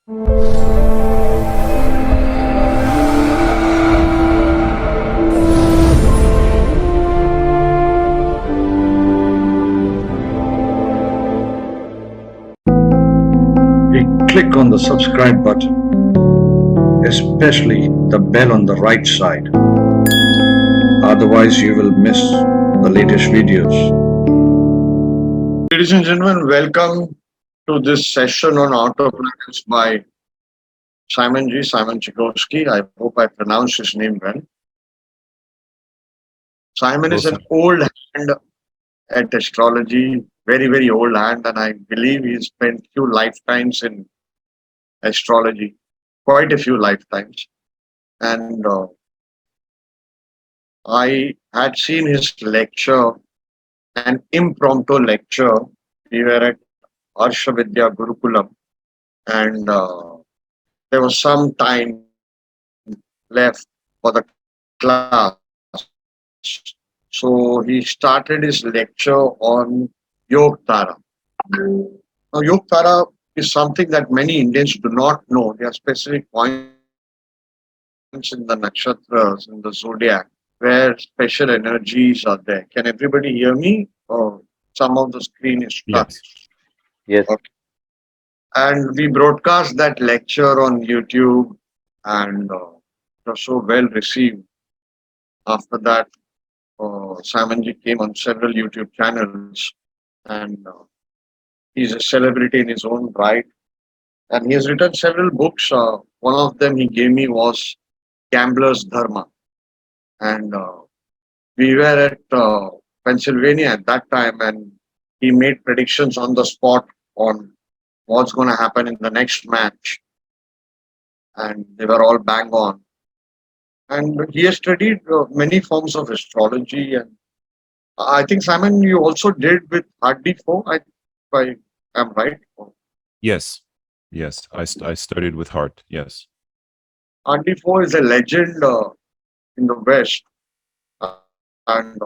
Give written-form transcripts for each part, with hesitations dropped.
Click on the subscribe button, especially the bell on the right side. Otherwise, you will miss the latest videos. Ladies and gentlemen, welcome to this session on outer planets by Simon Chokoisky. I hope I pronounced his name well. Simon is an old hand at astrology, very, very old hand, and I believe he spent few lifetimes in astrology, quite a few lifetimes. And I had seen his lecture, an impromptu lecture. We were at Arsha Vidya Gurukulam, and there was some time left for the class. So he started his lecture on Yog Tara. Now, Yog Tara is something that many Indians do not know. There are specific points in the nakshatras, in the zodiac, where special energies are there. Can everybody hear me? Or some of the screen is stuck? Yes. Okay. And we broadcast that lecture on YouTube, and it was so well received. After that, Simonji came on several YouTube channels, and he's a celebrity in his own right. And he has written several books. One of them he gave me was Gambler's Dharma. And we were at Pennsylvania at that time, and he made predictions on the spot on what's going to happen in the next match. And they were all bang on. And he has studied many forms of astrology. And I think, Simon, you also did with Hardy 4, if I am right. Yes. I studied with Hart. Yes. Hardy 4 is a legend in the West. And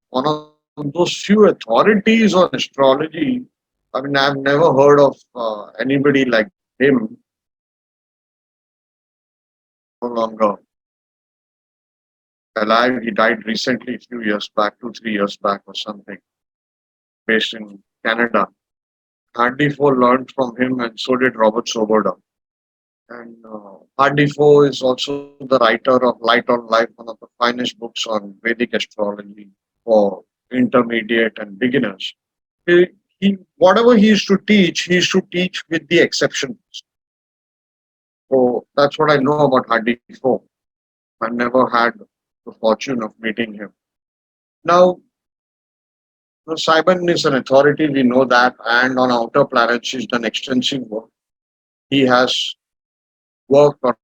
one of those few authorities on astrology. I mean, I've never heard of anybody like him. No longer alive. He died recently, a few years back, 2-3 years back or something, based in Canada. Hardy 4 learned from him, and so did Robert Soboda. And Hardy 4 is also the writer of Light on Life, one of the finest books on Vedic astrology for intermediate and beginners. Whatever he used to teach, he used to teach with the exceptions. So that's what I know about Hardy 4. I never had the fortune of meeting him. Now, Simon is an authority, we know that, and on outer planets, he's done extensive work. He has worked on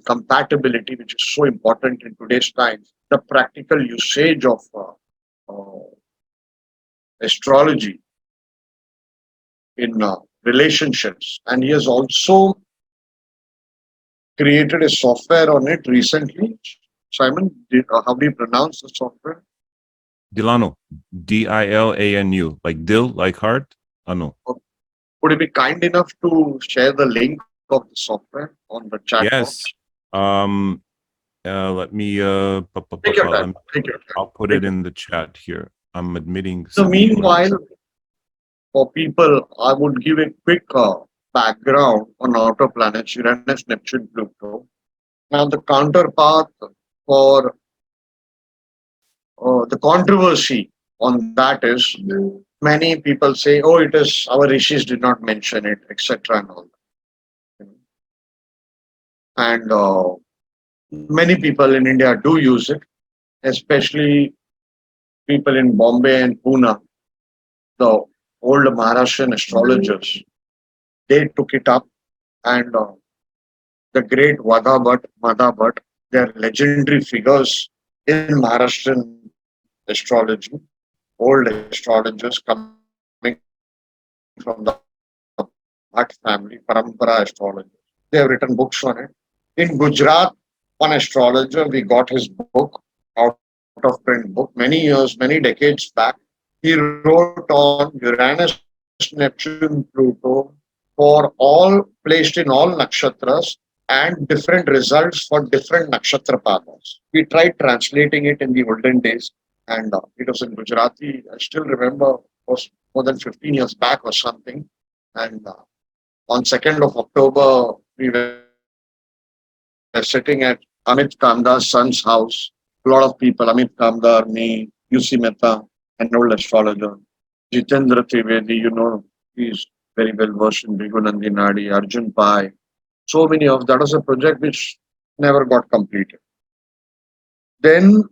compatibility, which is so important in today's times, the practical usage of astrology in relationships. And he has also created a software on it recently. Simon, how do you pronounce the software? Dilanu. Dilanu. Like Dil, like heart. Anu. Would you be kind enough to share the link of the software on the chat Yes. box? Let me Take your time. I'll put it in the chat here. I'm admitting. So meanwhile, for people, I would give a quick background on outer planets, Uranus, Neptune, Pluto. Now the counterpart for the controversy on that is many people say, oh, it is our rishis did not mention it, etc. and all that. And many people in India do use it, especially people in Bombay and Pune, the old Maharashtrian astrologers. They took it up, and the great Vada Bhatt, Madha Bhatt, they're legendary figures in Maharashtrian astrology, old astrologers coming from the Bhatt family, Parampara astrology. They have written books on it. In Gujarat, one astrologer, we got his book, out of print book, many years, many decades back. He wrote on Uranus, Neptune, Pluto, for all placed in all nakshatras and different results for different nakshatra pathas. We tried translating it in the olden days, and it was in Gujarati. I still remember, it was more than 15 years back or something. And on 2nd of October, we were sitting at Amit Kamdar's son's house. A lot of people, Amit Kamdar, me, UC Mehta, an old astrologer, Jitendra Trivedi, he's very well versed in Bhigu Nandi Nadi, Arjun Pai. So many of that was a project which never got completed. Then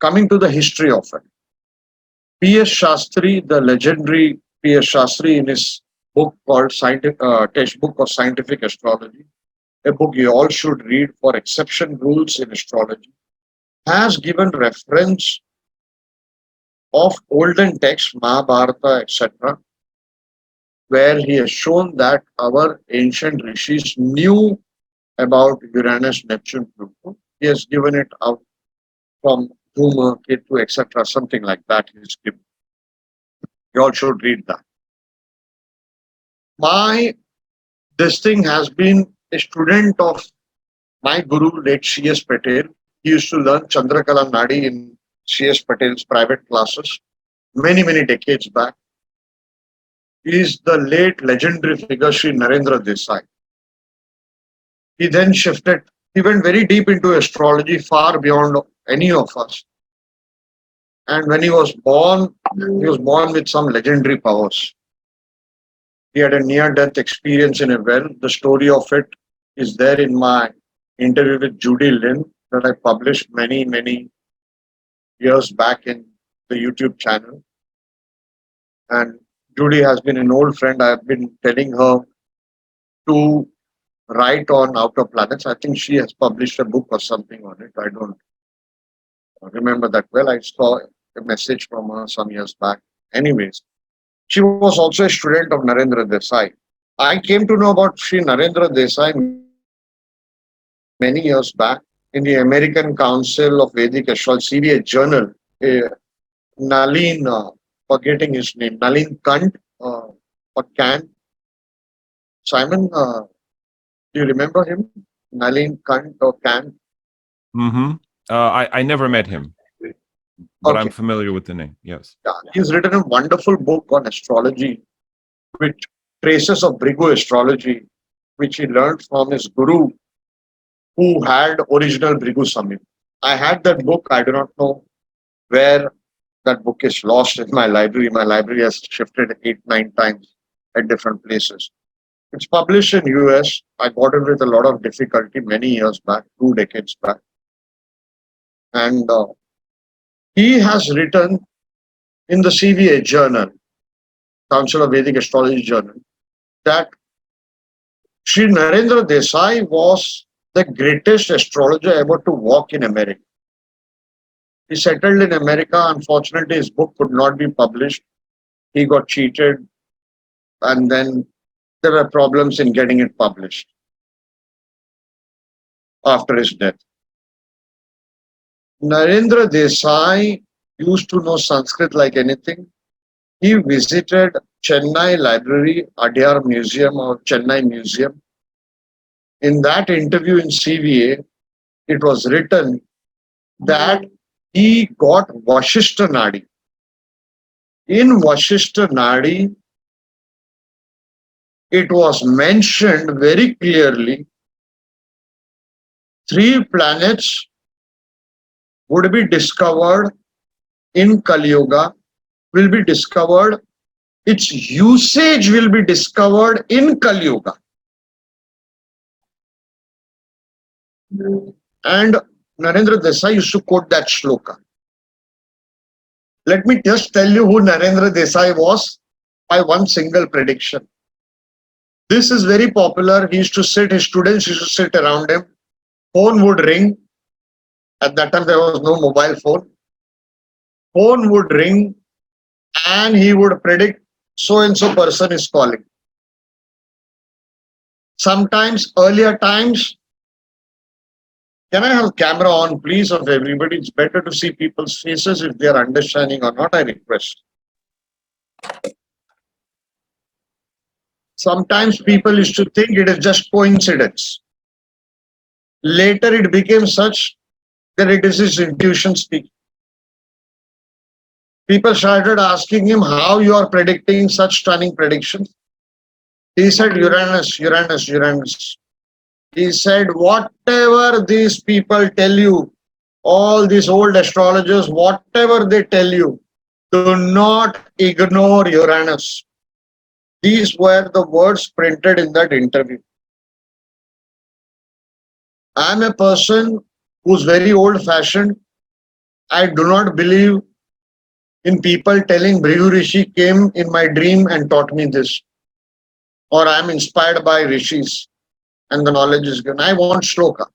coming to the history of it, P.S. Shastri, the legendary P.S. Shastri, in his book called Textbook of Scientific Astrology, a book you all should read for exception rules in astrology, has given reference of olden texts, Mahabharata, etc., where he has shown that our ancient rishis knew about Uranus, Neptune, Pluto. He has given it out from Dhuma, Ketu, etc., something like that. He's given. You all should read that. My this thing has been a student of my guru, late C.S. Patel. He used to learn Chandrakala Nadi in C.S. Patel's private classes many decades back. He is the late legendary figure, Sri Narendra Desai. He then shifted, he went very deep into astrology, far beyond any of us. And when he was born with some legendary powers. He had a near-death experience in a well. The story of it is there in my interview with Judy Lynn that I published many years back in the YouTube channel. And Judy has been an old friend. I've been telling her to write on outer planets. I think she has published a book or something on it. I don't remember that well. I saw a message from her some years back. Anyways, she was also a student of Narendra Desai. I came to know about Sri Narendra Desai many years back in the American Council of Vedic Astrology, CVA journal. Nalin, forgetting his name, Nalin Kant or Kant. Simon, do you remember him? Nalin Kant or Kant? Mm-hmm. I never met him, but I'm Okay. familiar with the name. Yes. Yeah, he's written a wonderful book on astrology, which traces of Brigu astrology, which he learned from his guru, who had original Brigu Samhita. I had that book. I do not know where that book is lost in my library. My library has shifted 8, 9 times at different places. It's published in US. I got it with a lot of difficulty many years back, 2 decades back. And he has written in the CVA journal, Council of Vedic Astrology journal, that Sri Narendra Desai was the greatest astrologer ever to walk in America. He settled in America. Unfortunately, his book could not be published. He got cheated, and then there were problems in getting it published after his death. Narendra Desai used to know Sanskrit like anything. He visited Chennai Library, Adyar Museum or Chennai Museum. In that interview in CVA, it was written that he got Vashishta Nadi. In Vashishta Nadi, it was mentioned very clearly 3 planets would be discovered in Kali Yuga, will be discovered, its usage will be discovered in Kali Yuga. And Narendra Desai used to quote that shloka. Let me just tell you who Narendra Desai was by one single prediction. This is very popular. He used to sit, his students used to sit around him. Phone would ring. At that time, there was no mobile phone. Phone would ring and he would predict so and so person is calling. Sometimes, earlier times, can I have camera on, please, of everybody? It's better to see people's faces if they are understanding or not, I request. Sometimes people used to think it is just coincidence. Later it became such that it is his intuition speaking. People started asking him how you are predicting such stunning predictions. He said Uranus, Uranus, Uranus. He said whatever these people tell you, all these old astrologers, whatever they tell you, do not ignore Uranus. These were the words printed in that interview. I'm a person who's very old fashioned. I do not believe in people telling Bhrigu Rishi came in my dream and taught me this, or I'm inspired by rishis and the knowledge is given. I want shloka.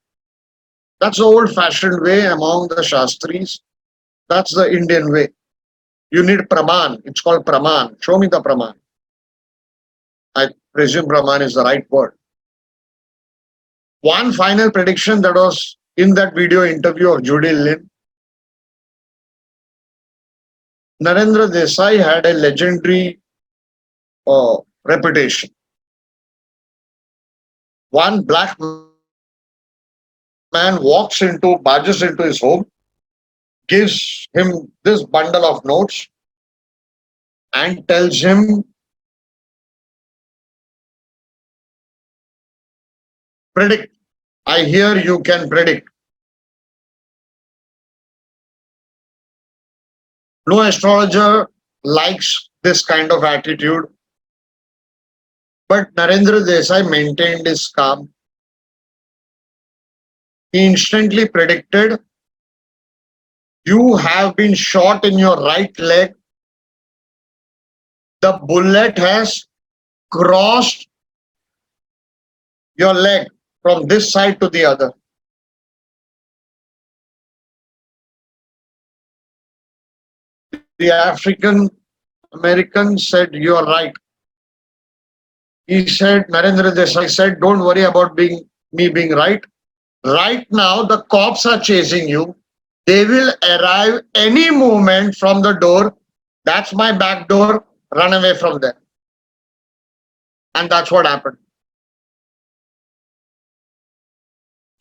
That's the old fashioned way among the Shastris. That's the Indian way. You need Praman. It's called Praman. Show me the Praman. I presume Praman is the right word. One final prediction that was in that video interview of Judy Lin. Narendra Desai had a legendary reputation. One black man barges into his home, gives him this bundle of notes, and tells him, predict. I hear you can predict. No astrologer likes this kind of attitude. But Narendra Desai maintained his calm. He instantly predicted, you have been shot in your right leg. The bullet has crossed your leg from this side to the other. The African American said, you are right. He said, Narendra Desai said, don't worry about me being right. Right now, the cops are chasing you. They will arrive any moment from the door. That's my back door. Run away from there. And that's what happened.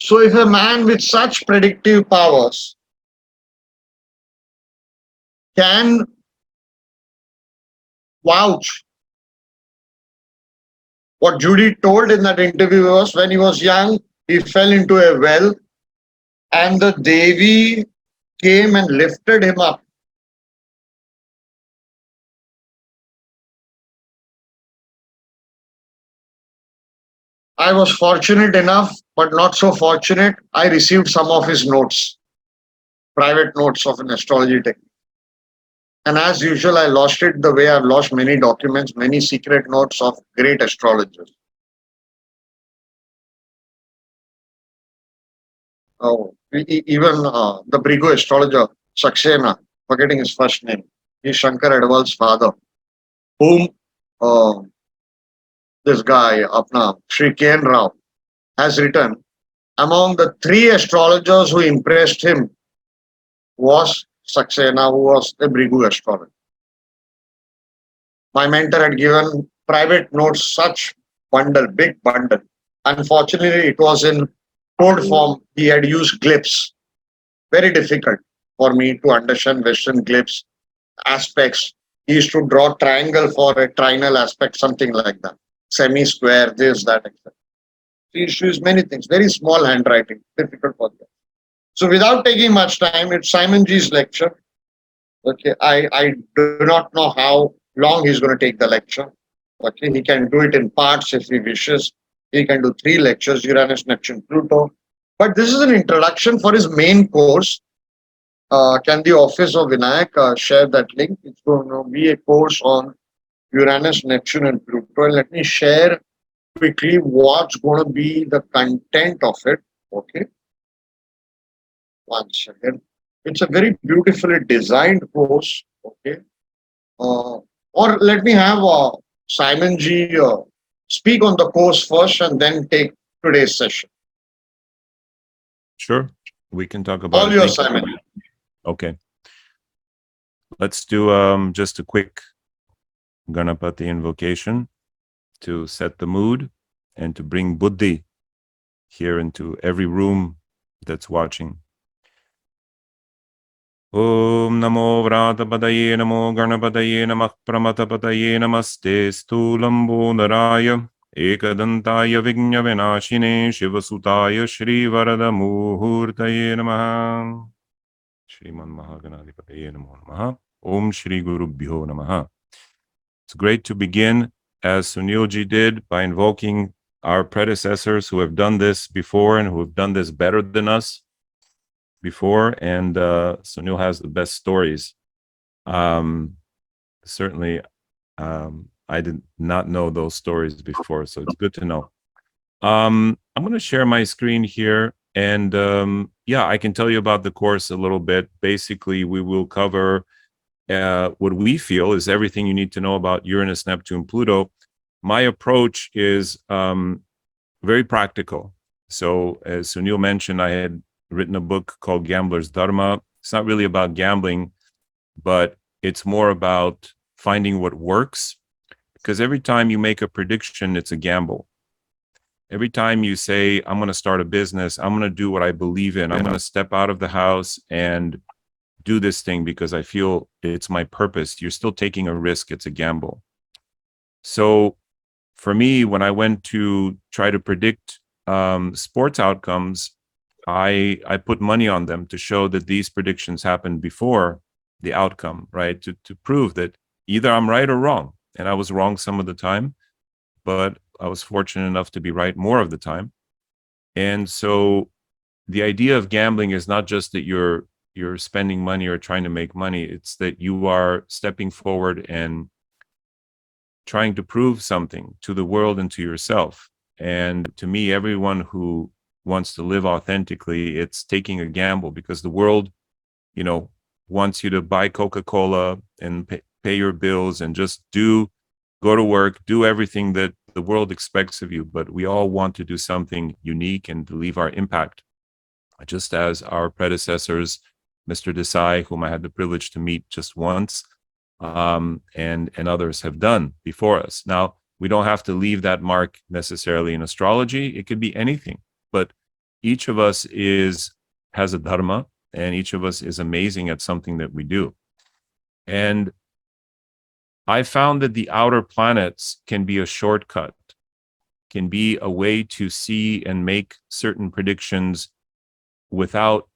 So if a man with such predictive powers can vouch, what Judy told in that interview was when he was young, he fell into a well and the Devi came and lifted him up. I was fortunate enough, but not so fortunate. I received some of his notes, private notes of an astrology technique. And as usual, I lost it the way I've lost many documents, many secret notes of great astrologers. Oh, even the Bhrigu astrologer, Saxena, forgetting his first name, he's Shankar Adval's father, whom this guy, Apna, Sri K.N. Rao, has written. Among the three astrologers who impressed him was Saxena, who was a Bhrigu astrologer. My mentor had given private notes, such bundle, big bundle. Unfortunately, it was in code form. He had used glyphs. Very difficult for me to understand Western glyphs, aspects. He used to draw triangle for a trinal aspect, something like that. Semi-square, this, that, etc. He used to use many things. Very small handwriting, difficult for them. So without taking much time, it's Simon G's lecture. Okay, I do not know how long he's going to take the lecture. Okay, he can do it in parts if he wishes. He can do 3 lectures, Uranus, Neptune, Pluto. But this is an introduction for his main course. Can the office of Vinayak share that link? It's going to be a course on Uranus, Neptune, and Pluto. And let me share quickly what's going to be the content of it. Okay. One second. It's a very beautifully designed course. Okay. Or let me have Simon G speak on the course first and then take today's session. Sure. We can talk about All your Simon. Okay. Let's do just a quick Ganapati invocation. to set the mood and to bring buddhi here into every room that's watching. Om Namo Vratapadaye Namo Ganapadaye Namah Pramatapadaye Namaste Stulambo Naraya Ekadantaya Vignya Vinashine Shivasutaya Shri Varada Muhurtaye Namaha Shriman Mahaganadipataye Namo Namaha Om Shri Gurubhyo Namaha. It's great to begin as Sunilji did by invoking our predecessors who have done this before and who have done this better than us before, and Sunil has the best stories. Certainly, I did not know those stories before, so it's good to know. I'm going to share my screen here, and yeah, I can tell you about the course a little bit. Basically, we will cover what we feel is everything you need to know about Uranus, Neptune, Pluto. My approach is very practical. So, as Sunil mentioned, I had written a book called Gambler's Dharma. It's not really about gambling, but it's more about finding what works. Because every time you make a prediction, it's a gamble. Every time you say, I'm going to start a business, I'm going to do what I believe in, I'm going to step out of the house and do this thing because I feel it's my purpose, you're still taking a risk. It's a gamble. So for me, when I went to try to predict sports outcomes, I put money on them to show that these predictions happened before the outcome, right? To prove that either I'm right or wrong. And I was wrong some of the time, but I was fortunate enough to be right more of the time. And so the idea of gambling is not just that you're spending money or trying to make money. It's that you are stepping forward and trying to prove something to the world and to yourself. And to me, everyone who wants to live authentically, it's taking a gamble, because the world, wants you to buy Coca-Cola and pay your bills and just go to work, do everything that the world expects of you. But we all want to do something unique and to leave our impact, just as our predecessors, Mr. Desai, whom I had the privilege to meet just once, and others have done before us. Now, we don't have to leave that mark necessarily in astrology. It could be anything, but each of us has a dharma, and each of us is amazing at something that we do. And I found that the outer planets can be a shortcut, can be a way to see and make certain predictions without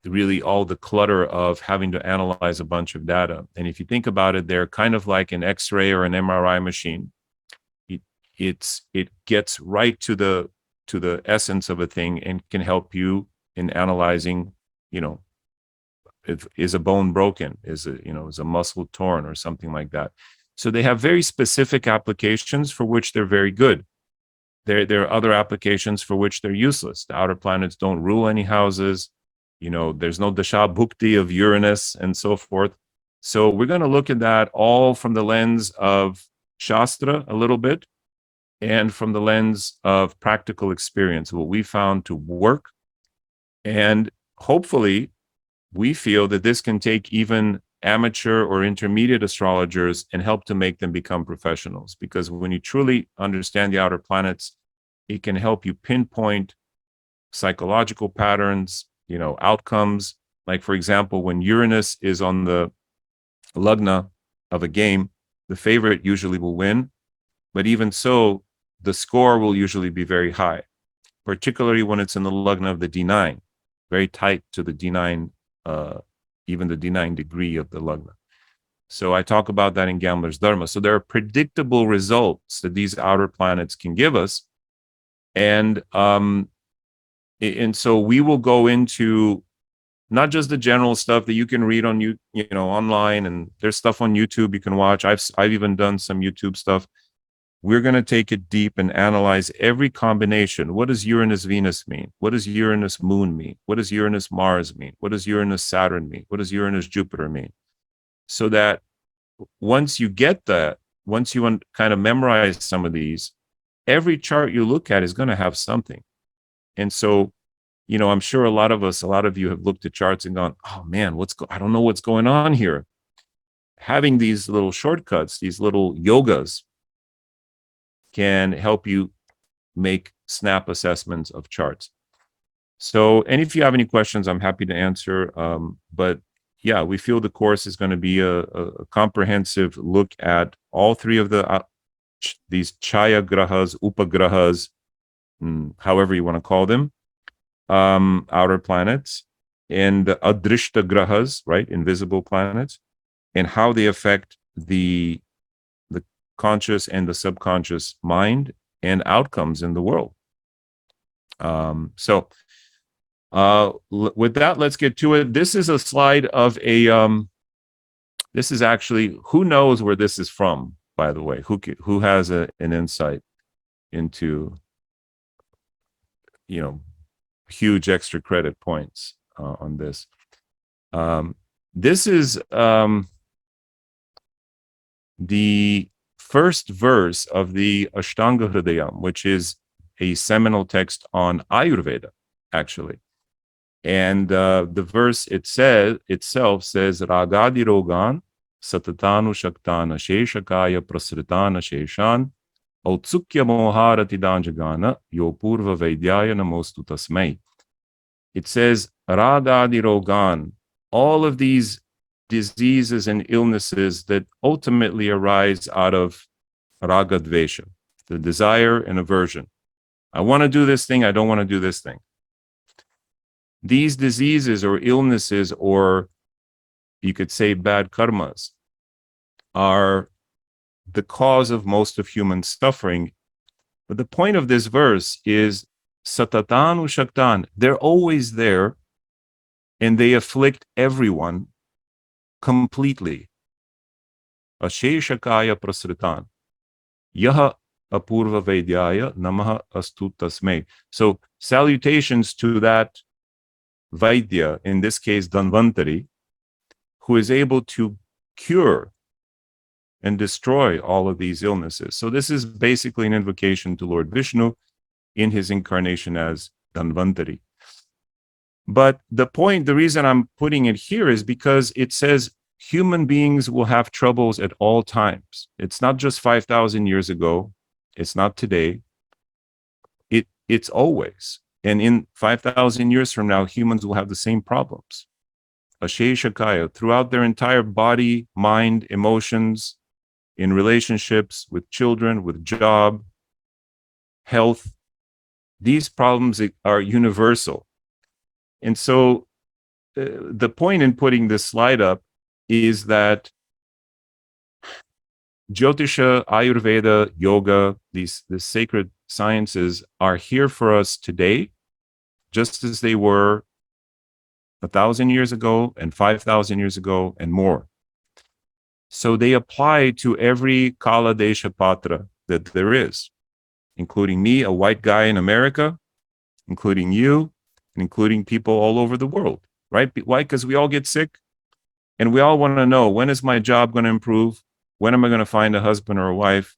really all the clutter of having to analyze a bunch of data. And if you think about it, they're kind of like an X-ray or an MRI machine. It gets right to the essence of a thing and can help you in analyzing, is a bone broken, is a muscle torn or something like that. So they have very specific applications for which they're very good. There are other applications for which they're useless. The outer planets don't rule any houses. There's no dasha bhukti of Uranus and so forth. So we're going to look at that all from the lens of Shastra a little bit, and from the lens of practical experience, what we found to work. And hopefully we feel that this can take even amateur or intermediate astrologers and help to make them become professionals. Because when you truly understand the outer planets, it can help you pinpoint psychological patterns, outcomes. Like, for example, when Uranus is on the lagna of a game, the favorite usually will win. But even so, the score will usually be very high, particularly when it's in the lagna of the D9, very tight to the D9, even the D9 degree of the lagna. So I talk about that in Gambler's Dharma. So there are predictable results that these outer planets can give us. And so we will go into not just the general stuff that you can read on online, and there's stuff on YouTube you can watch. I've even done some YouTube stuff. We're going to take it deep and analyze every combination. What does Uranus Venus mean? What does Uranus Moon mean? What does Uranus Mars mean? What does Uranus Saturn mean? What does Uranus Jupiter mean? So that once you get that, once you kind of memorize some of these, every chart you look at is going to have something. And so, I'm sure a lot of you have looked at charts and gone, oh man, I don't know what's going on here. Having these little shortcuts, these little yogas, can help you make snap assessments of charts. So, and if you have any questions, I'm happy to answer. But yeah, we feel the course is going to be a comprehensive look at all three of these Chaya Grahas, Upagrahas, however you want to call them, outer planets, and Adrishta Grahas, right, invisible planets, and how they affect the conscious and the subconscious mind and outcomes in the world. So with that, let's get to it. This is a slide of a, this is actually, who knows where this is from, by the way? Who has an insight into, huge extra credit points on this? This is the first verse of the Ashtanga Hridayam, which is a seminal text on Ayurveda, actually. And the verse itself says, Ragadi Rogan, Satatanu Shaktana, Sheshakaya Prasritana Sheshan, Autsukya Moharati Danjagana, Yopurva Vaidyaya Namostu Tasmai. It says, Ragadi Rogan, all of these diseases and illnesses that ultimately arise out of Ragadvesha, the desire and aversion. I want to do this thing, I don't want to do this thing. These diseases or illnesses, or you could say bad karmas, are the cause of most of human suffering. But the point of this verse is Satatanu Shaktan. They're always there and they afflict everyone completely. Asheshakaya Prasritan. Yaha Apurva Vaidyaya Namaha Astu Tasmei. So salutations to that Vaidya, in this case Dhanvantari, who is able to cure and destroy all of these illnesses. So this is basically an invocation to Lord Vishnu in his incarnation as Dhanvantari. But the reason I'm putting it here is because it says human beings will have troubles at all times. It's not just 5,000 years ago. It's not today. It's always. And in 5,000 years from now, humans will have the same problems. Asheshakaya, throughout their entire body, mind, emotions, in relationships, with children, with job, health. These problems are universal. And so the point in putting this slide up is that Jyotisha, Ayurveda, yoga, the sacred sciences are here for us today, just as they were 1,000 years ago and 5,000 years ago and more. So they apply to every Kala Desha Patra that there is, including me, a white guy in America, including you, and including people all over the world, right? Why? Because we all get sick and we all want to know, when is my job going to improve? When am I going to find a husband or a wife,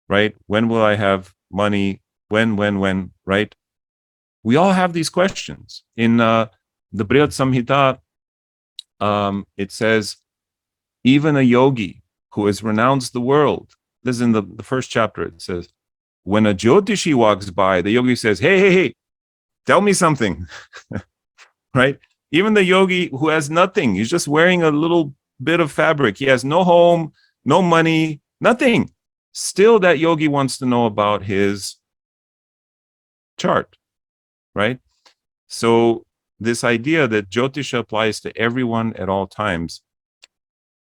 right? When will I have money? When, right? We all have these questions. In the Brihad Samhita, it says, even a yogi who has renounced the world, this is in the first chapter, it says, when a Jyotishi walks by, the yogi says, hey, tell me something, right? Even the yogi who has nothing, he's just wearing a little bit of fabric. He has no home, no money, nothing. Still, that yogi wants to know about his chart, right? So this idea that Jyotisha applies to everyone at all times,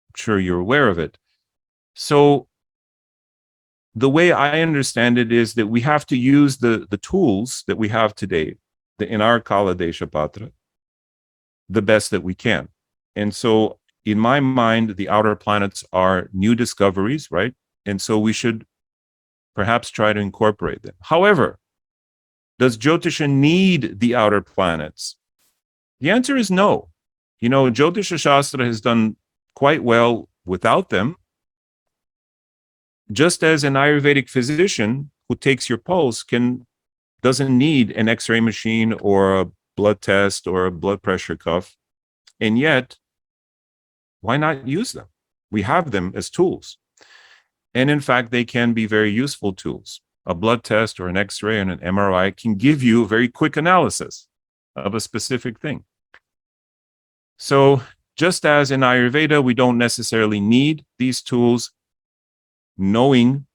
I'm sure you're aware of it. So the way I understand it is that we have to use the tools that we have today in our Kala Desha Patra the best that we can. And so in my mind, the outer planets are new discoveries, right? And so we should perhaps try to incorporate them. However, does Jyotisha need the outer planets? The answer is no. Jyotisha Shastra has done quite well without them. Just as an Ayurvedic physician who takes your pulse doesn't need an X-ray machine or a blood test or a blood pressure cuff. And yet, why not use them? We have them as tools. And in fact, they can be very useful tools. A blood test or an X-ray and an MRI can give you a very quick analysis of a specific thing. So just as in Ayurveda, we don't necessarily need these tools, knowing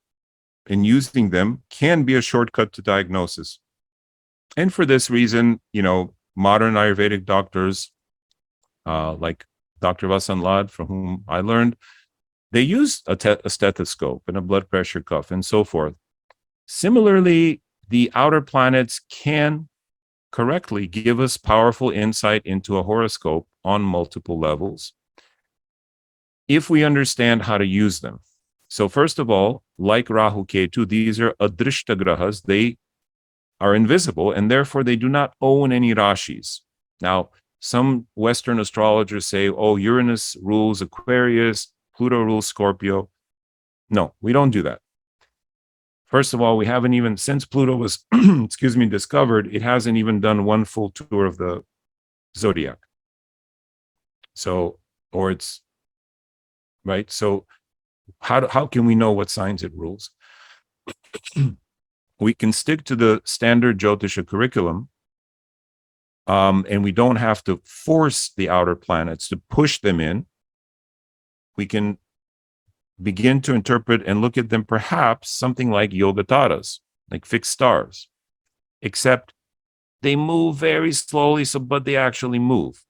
and using them can be a shortcut to diagnosis. And for this reason, modern Ayurvedic doctors, like Dr. Vasan Lad, from whom I learned, they use a stethoscope and a blood pressure cuff and so forth. Similarly, the outer planets can correctly give us powerful insight into a horoscope on multiple levels if we understand how to use them. So first of all, like Rahu Ketu, these are adrishta grahas. They are invisible and therefore they do not own any rashis. Now, some Western astrologers say, oh, Uranus rules Aquarius, Pluto rules Scorpio. No, we don't do that. First of all, we haven't even, since Pluto was, discovered, it hasn't even done one full tour of the zodiac. So, or it's, right? So how can we know what signs it rules? We can stick to the standard Jyotisha curriculum, and we don't have to force the outer planets to push them in. We can begin to interpret and look at them perhaps something like Yogataras, like fixed stars, except they move very slowly, but they actually move.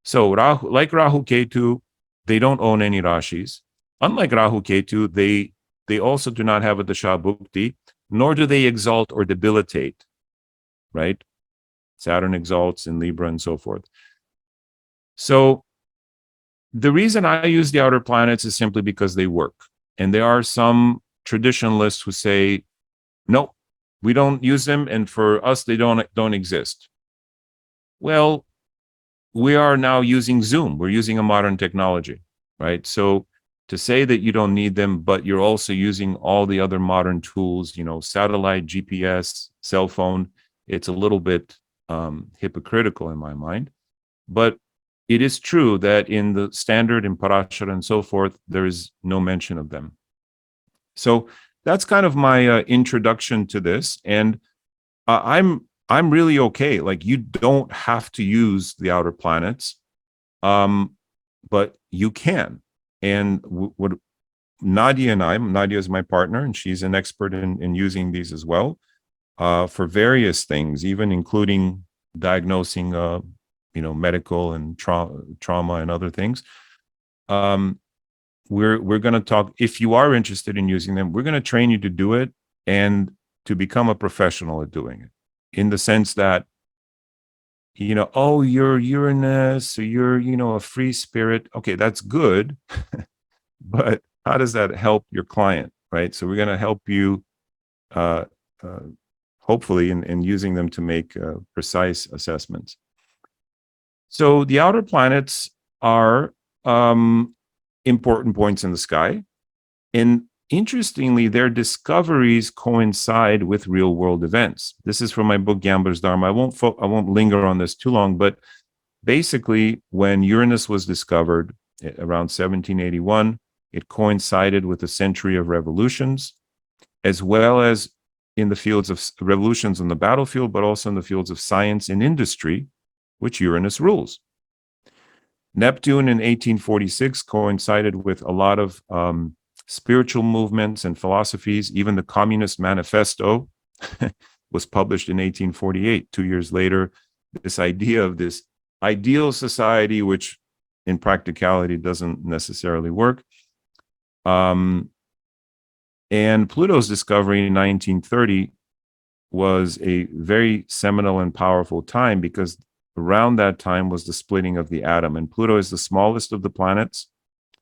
So like Rahu Ketu, they don't own any rashis. Unlike Rahu Ketu, they also do not have a dasha bhukti, nor do they exalt or debilitate, right? Saturn exalts in Libra and so forth. So the reason I use the outer planets is simply because they work. And there are some traditionalists who say, no, we don't use them, and for us, they don't exist. Well, we are now using Zoom. We're using a modern technology, right? So to say that you don't need them, but you're also using all the other modern tools, satellite, GPS, cell phone, it's a little bit hypocritical in my mind. But it is true that in the standard, in Parashara and so forth, there is no mention of them. So that's kind of my introduction to this. And I'm really okay. Like, you don't have to use the outer planets, but you can. And what Nadia and Nadia is my partner, and she's an expert in using these as well for various things, even including diagnosing, medical and trauma and other things. We're going to talk. If you are interested in using them, we're going to train you to do it and to become a professional at doing it, in the sense that, oh, you're Uranus, or you're, a free spirit. Okay, that's good. But how does that help your client, right? So we're going to help you, hopefully, in using them to make precise assessments. So the outer planets are important points in the sky. And interestingly, their discoveries coincide with real-world events. This is from my book, Gambler's Dharma. I won't linger on this too long, but basically, when Uranus was discovered around 1781, it coincided with a century of revolutions, as well as in the fields of revolutions on the battlefield, but also in the fields of science and industry, which Uranus rules. Neptune in 1846 coincided with a lot of spiritual movements and philosophies. Even the Communist Manifesto was published in 1848. 2 years later, this idea of this ideal society, which in practicality doesn't necessarily work. And Pluto's discovery in 1930 was a very seminal and powerful time, because around that time was the splitting of the atom. And Pluto is the smallest of the planets.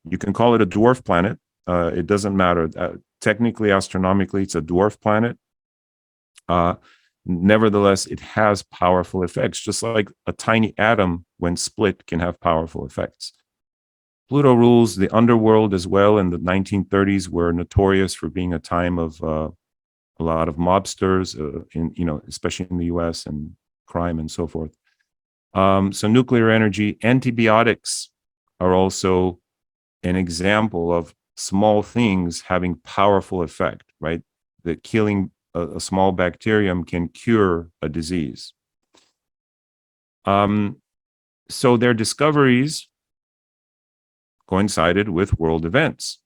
You can call it a dwarf planet. It doesn't matter. Technically, astronomically, it's a dwarf planet. Nevertheless, it has powerful effects, just like a tiny atom, when split, can have powerful effects. Pluto rules the underworld as well. In the 1930s, were notorious for being a time of a lot of mobsters, especially in the U.S., and crime and so forth. So nuclear energy, antibiotics are also an example of small things having powerful effect, right? That killing a small bacterium can cure a disease. So their discoveries coincided with world events.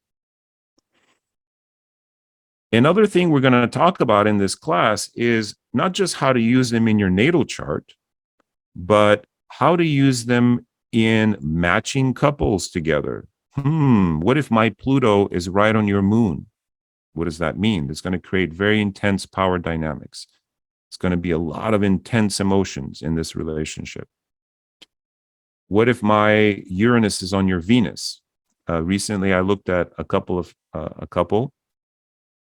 Another thing we're going to talk about in this class is not just how to use them in your natal chart, but how to use them in matching couples together. What if my Pluto is right on your moon? What does that mean? It's going to create very intense power dynamics. It's going to be a lot of intense emotions in this relationship. What if my Uranus is on your Venus? Recently, I looked at a couple,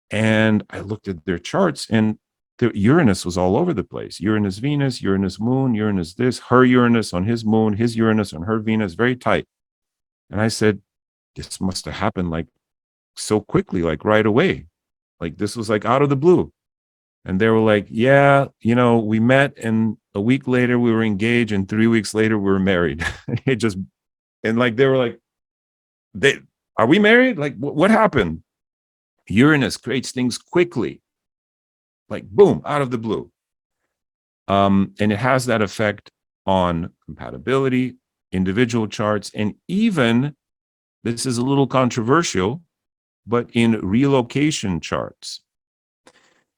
and I looked at their charts, and the Uranus was all over the place. Uranus, Venus, Uranus, Moon, Uranus, this, her Uranus on his Moon, his Uranus on her Venus, very tight. And I said, this must have happened like so quickly, like right away. Like this was like out of the blue. And they were like, yeah, we met, and a week later we were engaged, and 3 weeks later we were married. It just, and like they were like, are we married? Like what happened? Uranus creates things quickly, like boom, out of the blue. And it has that effect on compatibility, individual charts, and even, this is a little controversial, but in relocation charts.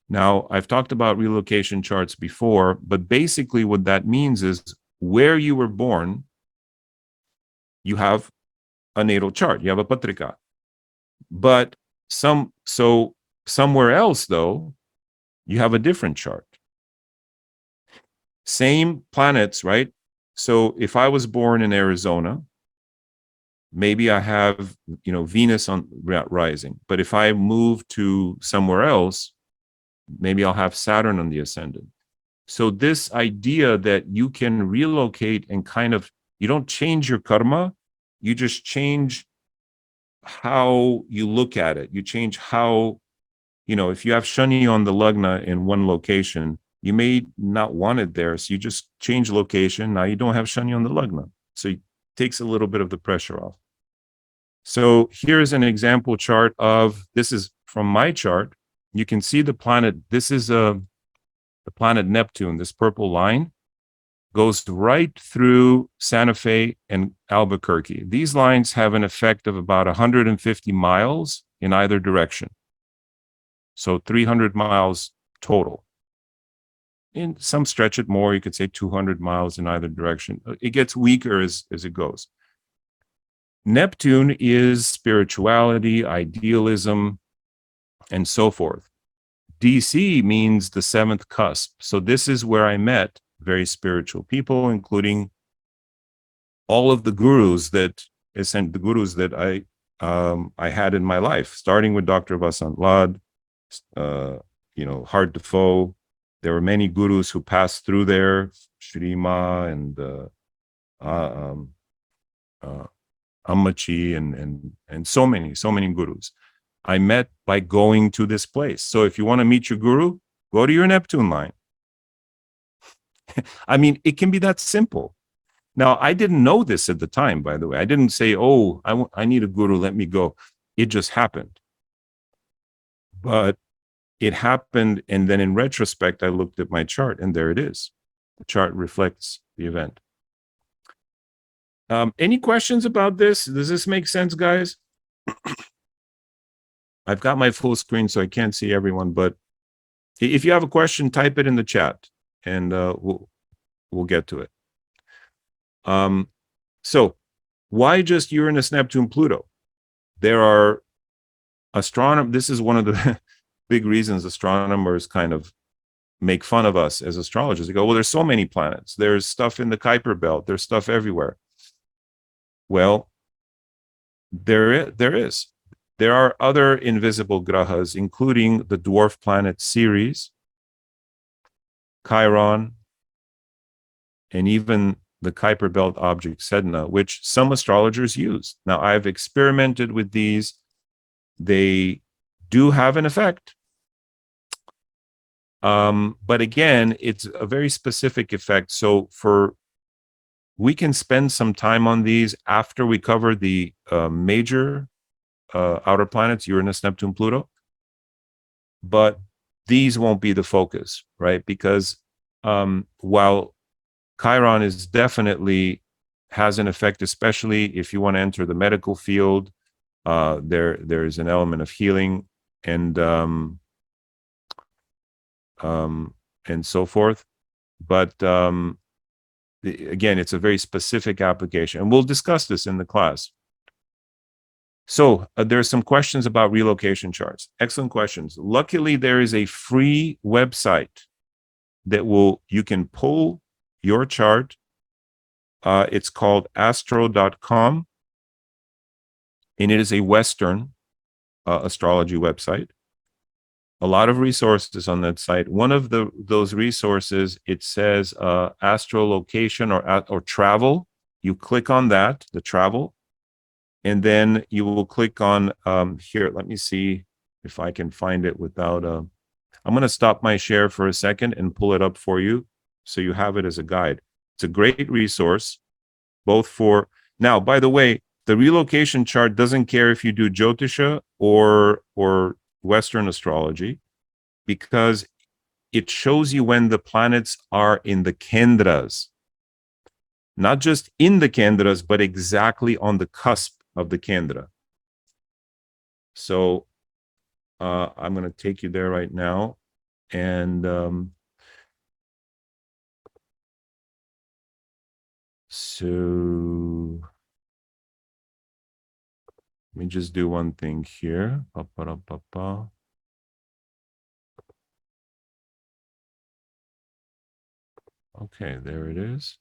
Now, I've talked about relocation charts before, but basically what that means is where you were born, you have a natal chart, you have a patrika. But somewhere else, though, you have a different chart. Same planets, right? So if I was born in Arizona, maybe I have, Venus on rising. But if I move to somewhere else, maybe I'll have Saturn on the ascendant. So this idea that you can relocate and you don't change your karma, you just change how you look at it. You change how, if you have Shani on the Lagna in one location, you may not want it there. So you just change location. Now you don't have Shani on the Lagna. So it takes a little bit of the pressure off. So here's an example chart this is from my chart. You can see the planet. This is the planet Neptune. This purple line goes right through Santa Fe and Albuquerque. These lines have an effect of about 150 miles in either direction. So 300 miles total. In some stretch it more, you could say 200 miles in either direction. It gets weaker as it goes. Neptune is spirituality, idealism, and so forth. DC means the seventh cusp. So this is where I met very spiritual people, including all of the gurus that I had in my life, starting with Dr. Vasant Lad, Hard Defoe. There were many gurus who passed through there, Shrima and Ammachi and so many gurus. I met by going to this place. So if you want to meet your guru, go to your Neptune line. I mean, it can be that simple. Now, I didn't know this at the time, by the way. I didn't say, oh, I need a guru, let me go. It just happened. But it happened, and then in retrospect, I looked at my chart, and there it is. The chart reflects the event. Any questions about this? Does this make sense, guys? I've got my full screen, so I can't see everyone, but if you have a question, type it in the chat, and we'll get to it. So why just Uranus, Neptune, Pluto? There are astronomers. This is one of the big reasons astronomers kind of make fun of us as astrologers. They go, well, there's so many planets. There's stuff in the Kuiper belt. There's stuff everywhere. Well, there is. There are other invisible grahas, including the dwarf planet Ceres, Chiron, and even the Kuiper belt object Sedna, which some astrologers use. Now, I've experimented with these. They do have an effect. But again, it's a very specific effect. So we can spend some time on these after we cover the major outer planets, Uranus, Neptune, Pluto. But these won't be the focus, right? Because while Chiron is definitely has an effect, especially if you want to enter the medical field, there's an element of healing and so forth. But again, it's a very specific application, and we'll discuss this in the class. So there's some questions about relocation charts. Excellent questions. Luckily, there is a free website that you can pull your chart. It's called astro.com, and it is a Western astrology website. A lot of resources on that site. One of those resources, it says astrolocation or travel. You click on that, the travel, and then you will click on here. Let me see if I can find it without I'm going to stop my share for a second and pull it up for you so you have it as a guide. It's a great resource, both for now. By the way, the relocation chart doesn't care if you do Jyotisha or Western astrology, because it shows you when the planets are in the kendras, not just in the kendras, but exactly on the cusp of the kendra. So I'm going to take you there right now, and so let me just do one thing here. Okay, there it is.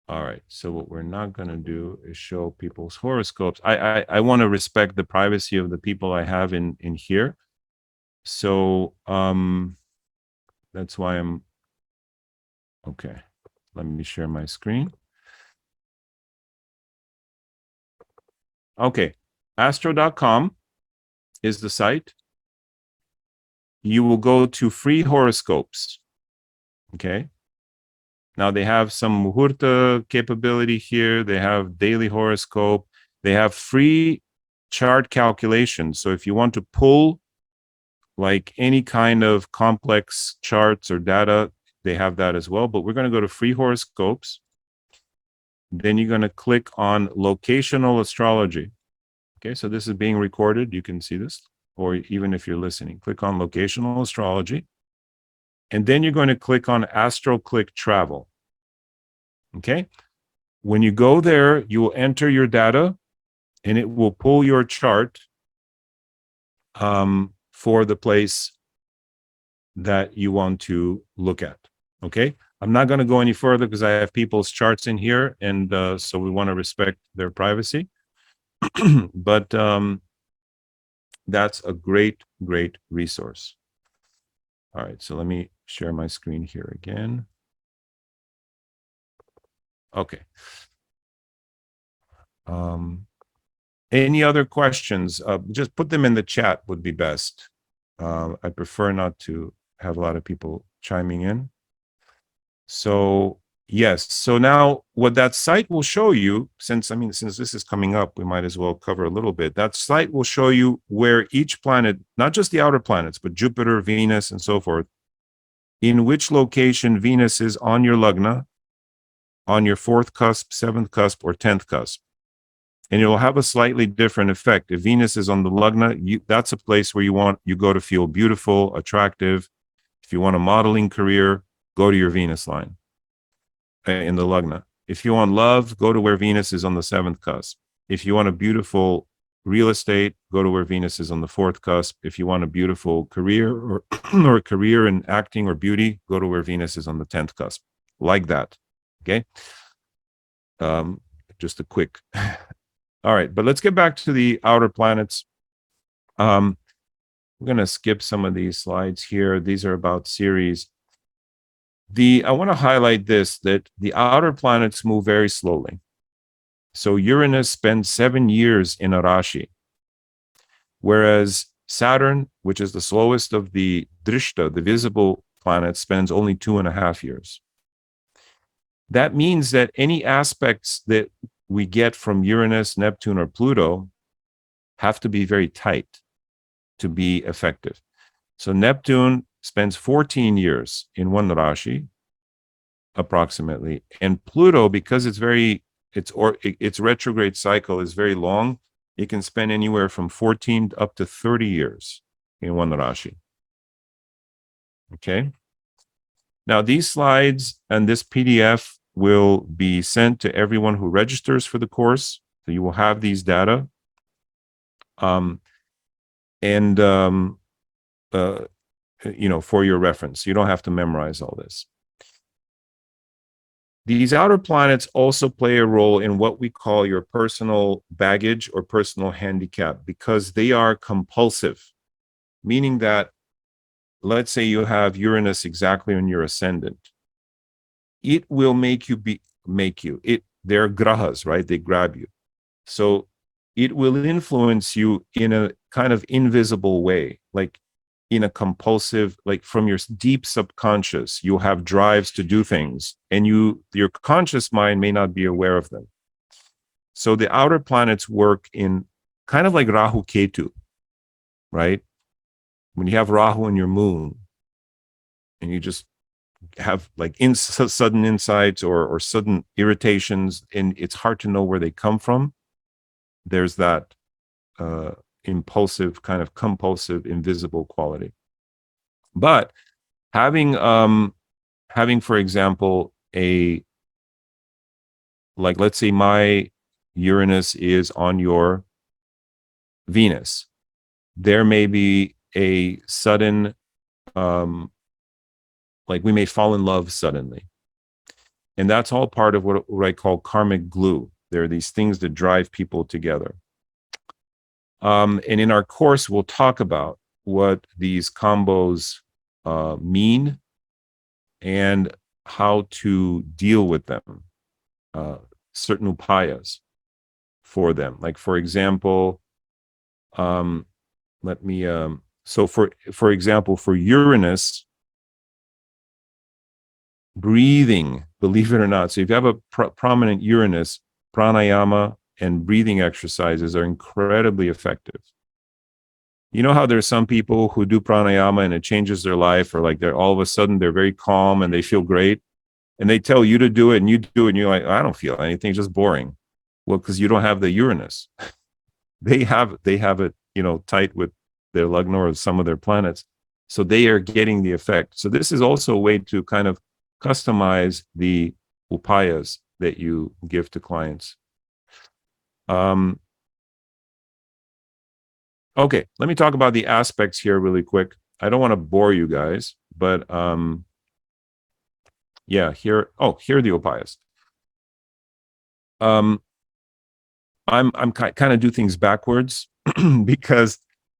All right, so what we're not going to do is show people's horoscopes. I want to respect the privacy of the people I have in here. So that's why I'm okay. Let me share my screen. Okay, astro.com is the site. You will go to free horoscopes. Okay. Now they have some muhurta capability here. They have daily horoscope. They have free chart calculations. So if you want to pull like any kind of complex charts or data, they have that as well. But we're going to go to free horoscopes. Then you're going to click on locational astrology. Okay, so this is being recorded. You can see this, or even if you're listening, click on locational astrology. And then you're going to click on AstroClick Travel. Okay. When you go there, you will enter your data and it will pull your chart for the place that you want to look at. Okay. I'm not going to go any further because I have people's charts in here, and so we want to respect their privacy. But that's a great resource. All right. So let me share my screen here again. Okay. Any other questions? Just put them in the chat would be best. I prefer not to have a lot of people chiming in. So yes, so now what that site will show you, since this is coming up, we might as well cover a little bit. That site will show you where each planet, not just the outer planets, but Jupiter, Venus, and so forth, in which location Venus is on your lagna, on your 4th cusp, 7th cusp, or 10th cusp. And it will have a slightly different effect. If Venus is on the lagna, that's a place where you go to feel beautiful, attractive. If you want a modeling career, go to your Venus line in the lagna. If you want love, go to where Venus is on the 7th cusp. If you want a beautiful real estate, go to where Venus is on the 4th cusp. If you want a beautiful career or a career in acting or beauty, go to where Venus is on the 10th cusp. Like that. Okay. Just a quick. All right, but let's get back to the outer planets. I'm going to skip some of these slides here. These are about Ceres. I want to highlight this, that the outer planets move very slowly. So Uranus spends 7 years in a Rashi, whereas Saturn, which is the slowest of the Drishta, the visible planets, spends only 2.5 years. That means that any aspects that we get from Uranus, Neptune, or Pluto have to be very tight to be effective. So Neptune spends 14 years in one Rashi, approximately. And Pluto, because its retrograde cycle is very long, it can spend anywhere from 14 up to 30 years in one Rashi. Okay. Now, these slides and this PDF will be sent to everyone who registers for the course. So you will have these data. And for your reference. You don't have to memorize all this. These outer planets also play a role in what we call your personal baggage or personal handicap, because they are compulsive, meaning that, let's say you have Uranus exactly on your ascendant. It will they're grahas, right? They grab you. So it will influence you in a kind of invisible way, like in a compulsive, like from your deep subconscious, you have drives to do things, and your conscious mind may not be aware of them. So the outer planets work in kind of like Rahu Ketu, right? When you have Rahu in your moon, and you just have like sudden insights or sudden irritations, and it's hard to know where they come from. There's that impulsive, kind of compulsive, invisible quality. But having, for example, let's say my Uranus is on your Venus, there may be a sudden, like we may fall in love suddenly. And that's all part of what I call karmic glue. There are these things that drive people together. And in our course, we'll talk about what these combos mean and how to deal with them, certain upayas for them. Like, for example, so for example, for Uranus, breathing, believe it or not. So if you have a prominent Uranus, pranayama and breathing exercises are incredibly effective. You know how there's some people who do pranayama and it changes their life, or like they're all of a sudden they're very calm and they feel great, and they tell you to do it and you do it and you're like, I don't feel anything, it's just boring. Well, because you don't have the Uranus. They have it, tight with their lagna or some of their planets. So they are getting the effect. So this is also a way to kind of customize the upayas that you give to clients. Okay, let me talk about the aspects here really quick. I don't want to bore you guys, but here are the upayas. I'm kind of do things backwards because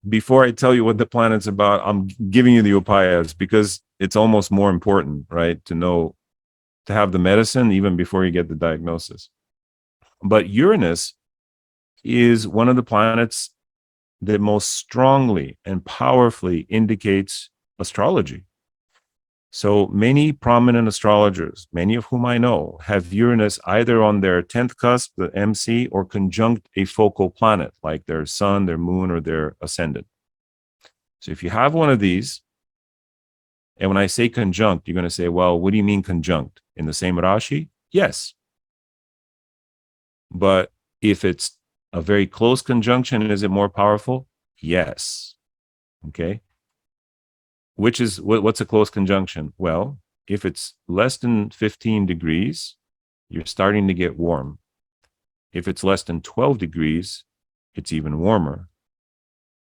before I tell you what the planet's about, I'm giving you the upayas because it's almost more important, right? To have the medicine even before you get the diagnosis. But Uranus is one of the planets that most strongly and powerfully indicates astrology. So many prominent astrologers, many of whom I know, have Uranus either on their 10th cusp, the MC, or conjunct a focal planet, like their sun, their moon, or their ascendant. So if you have one of these, and when I say conjunct, you're going to say, well, what do you mean conjunct? In the same Rashi? Yes. But if it's a very close conjunction, is it more powerful? Yes. Okay. Which is, what's a close conjunction? Well, if it's less than 15 degrees, you're starting to get warm. If it's less than 12 degrees, it's even warmer.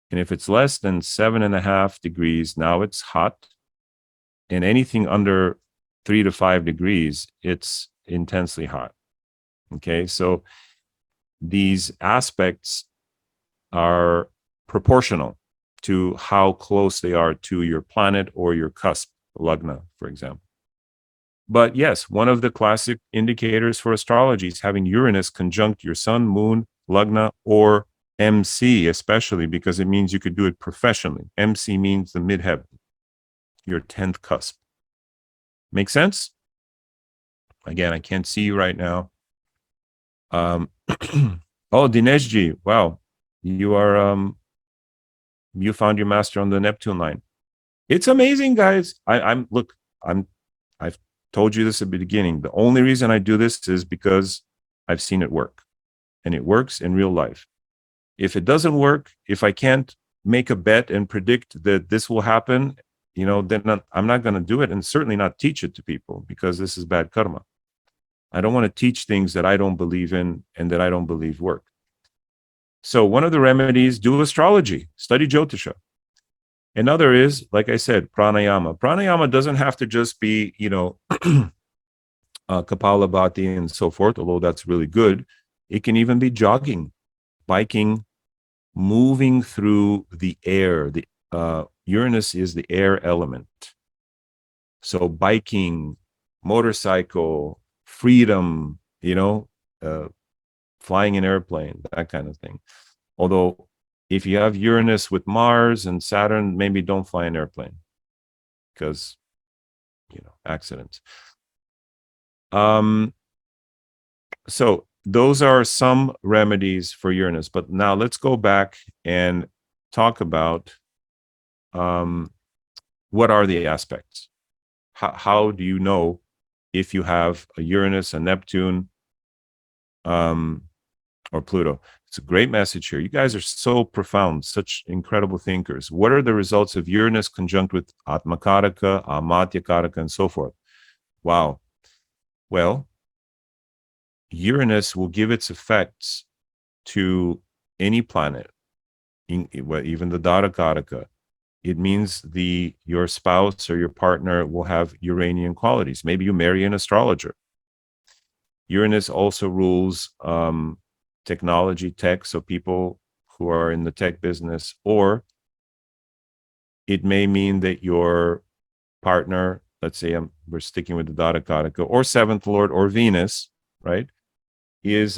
And if it's less than 7.5 degrees, now it's hot. And anything under 3 to 5 degrees, it's intensely hot. Okay, so these aspects are proportional to how close they are to your planet or your cusp, lagna, for example. But yes, one of the classic indicators for astrology is having Uranus conjunct your sun, moon, lagna, or MC, especially because it means you could do it professionally. MC means the midheaven, your 10th cusp. Make sense? Again, I can't see you right now. Oh, Dineshji, wow. you are you found your master on the Neptune line. It's amazing, guys. I'm look, I've told you this at the beginning. The only reason I do this is because I've seen it work, and it works in real life. If it doesn't work, if I can't make a bet and predict that this will happen, then I'm not going to do it, and certainly not teach it to people, because this is bad karma. I don't want to teach things that I don't believe in and that I don't believe work. So one of the remedies, do astrology, study Jyotisha. Another is, like I said, pranayama. Pranayama doesn't have to just be, Kapalabhati and so forth, although that's really good. It can even be jogging, biking, moving through the air. The Uranus is the air element. So biking, motorcycle, freedom, flying an airplane, that kind of thing. Although if you have Uranus with Mars and Saturn, maybe don't fly an airplane because, accidents. So those are some remedies for Uranus. But now let's go back and talk about what are the aspects? How do you know if you have a Uranus, a Neptune, or Pluto? It's a great message here. You guys are so profound, such incredible thinkers. What are the results of Uranus conjunct with Atmakaraka, Amatyakaraka, and so forth? Wow. Well, Uranus will give its effects to any planet, even the Darakaraka. It means your spouse or your partner will have Uranian qualities. Maybe you marry an astrologer. Uranus also rules technology, tech, so people who are in the tech business, or it may mean that your partner, let's say we're sticking with the Dharaka, or seventh lord, or Venus, right, is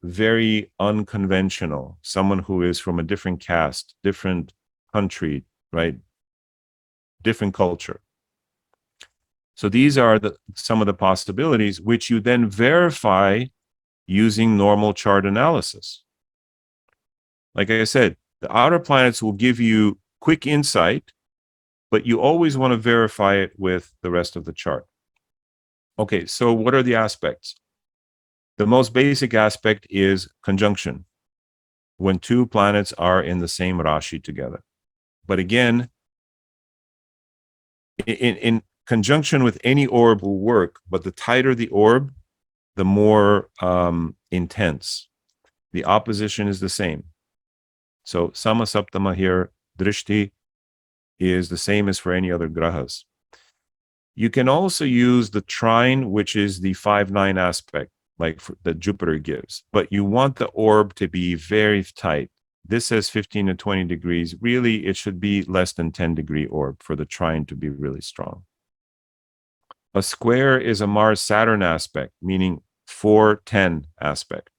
very unconventional, someone who is from a different caste, different country, right, different culture. So these are some of the possibilities, which you then verify using normal chart analysis. Like I said, the outer planets will give you quick insight, but you always want to verify it with the rest of the chart. Okay, so what are the aspects? The most basic aspect is conjunction, when two planets are in the same Rashi together. But again, in conjunction with any orb will work, but the tighter the orb, the more intense. The opposition is the same. So Sama Saptama here, Drishti, is the same as for any other grahas. You can also use the trine, which is the 5-9 aspect, like that Jupiter gives, but you want the orb to be very tight. This says 15 to 20 degrees. Really, it should be less than 10-degree orb for the trine to be really strong. A square is a Mars-Saturn aspect, meaning 4-10 aspect.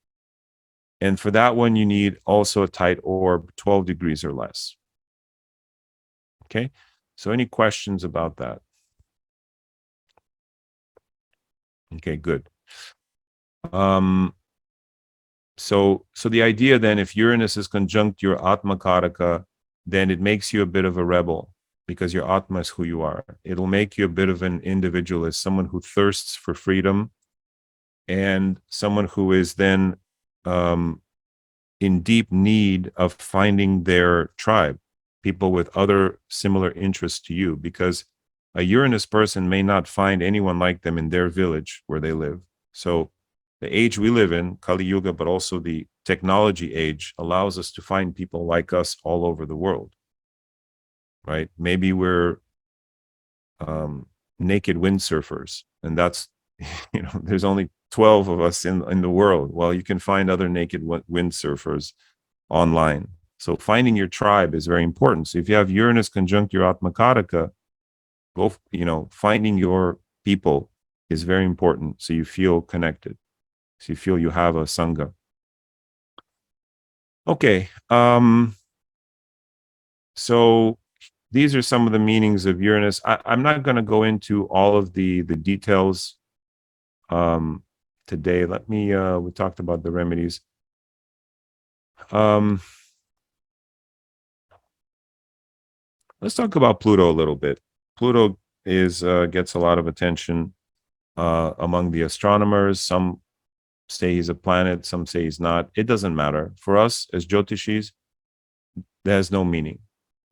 And for that one, you need also a tight orb, 12 degrees or less. Okay, so any questions about that? Okay, good. So the idea then, if Uranus is conjunct your Atma Karaka, then it makes you a bit of a rebel, because your Atma is who you are. It'll make you a bit of an individualist, someone who thirsts for freedom, and someone who is then in deep need of finding their tribe, people with other similar interests to you, because a Uranus person may not find anyone like them in their village where they live. So the age we live in, Kali Yuga, but also the technology age, allows us to find people like us all over the world, right? Maybe we're naked windsurfers, and that's, there's only 12 of us in the world. Well, you can find other naked windsurfers online. So finding your tribe is very important. So if you have Uranus conjunct your Atmakaraka, finding your people is very important. So you feel connected. So you feel you have a Sangha. Okay. So these are some of the meanings of Uranus. I'm not going to go into all of the details today. We talked about the remedies. Let's talk about Pluto a little bit. Pluto is gets a lot of attention among the astronomers. Some say he's a planet, some say he's not. It doesn't matter. For us as Jyotishis, that has no meaning.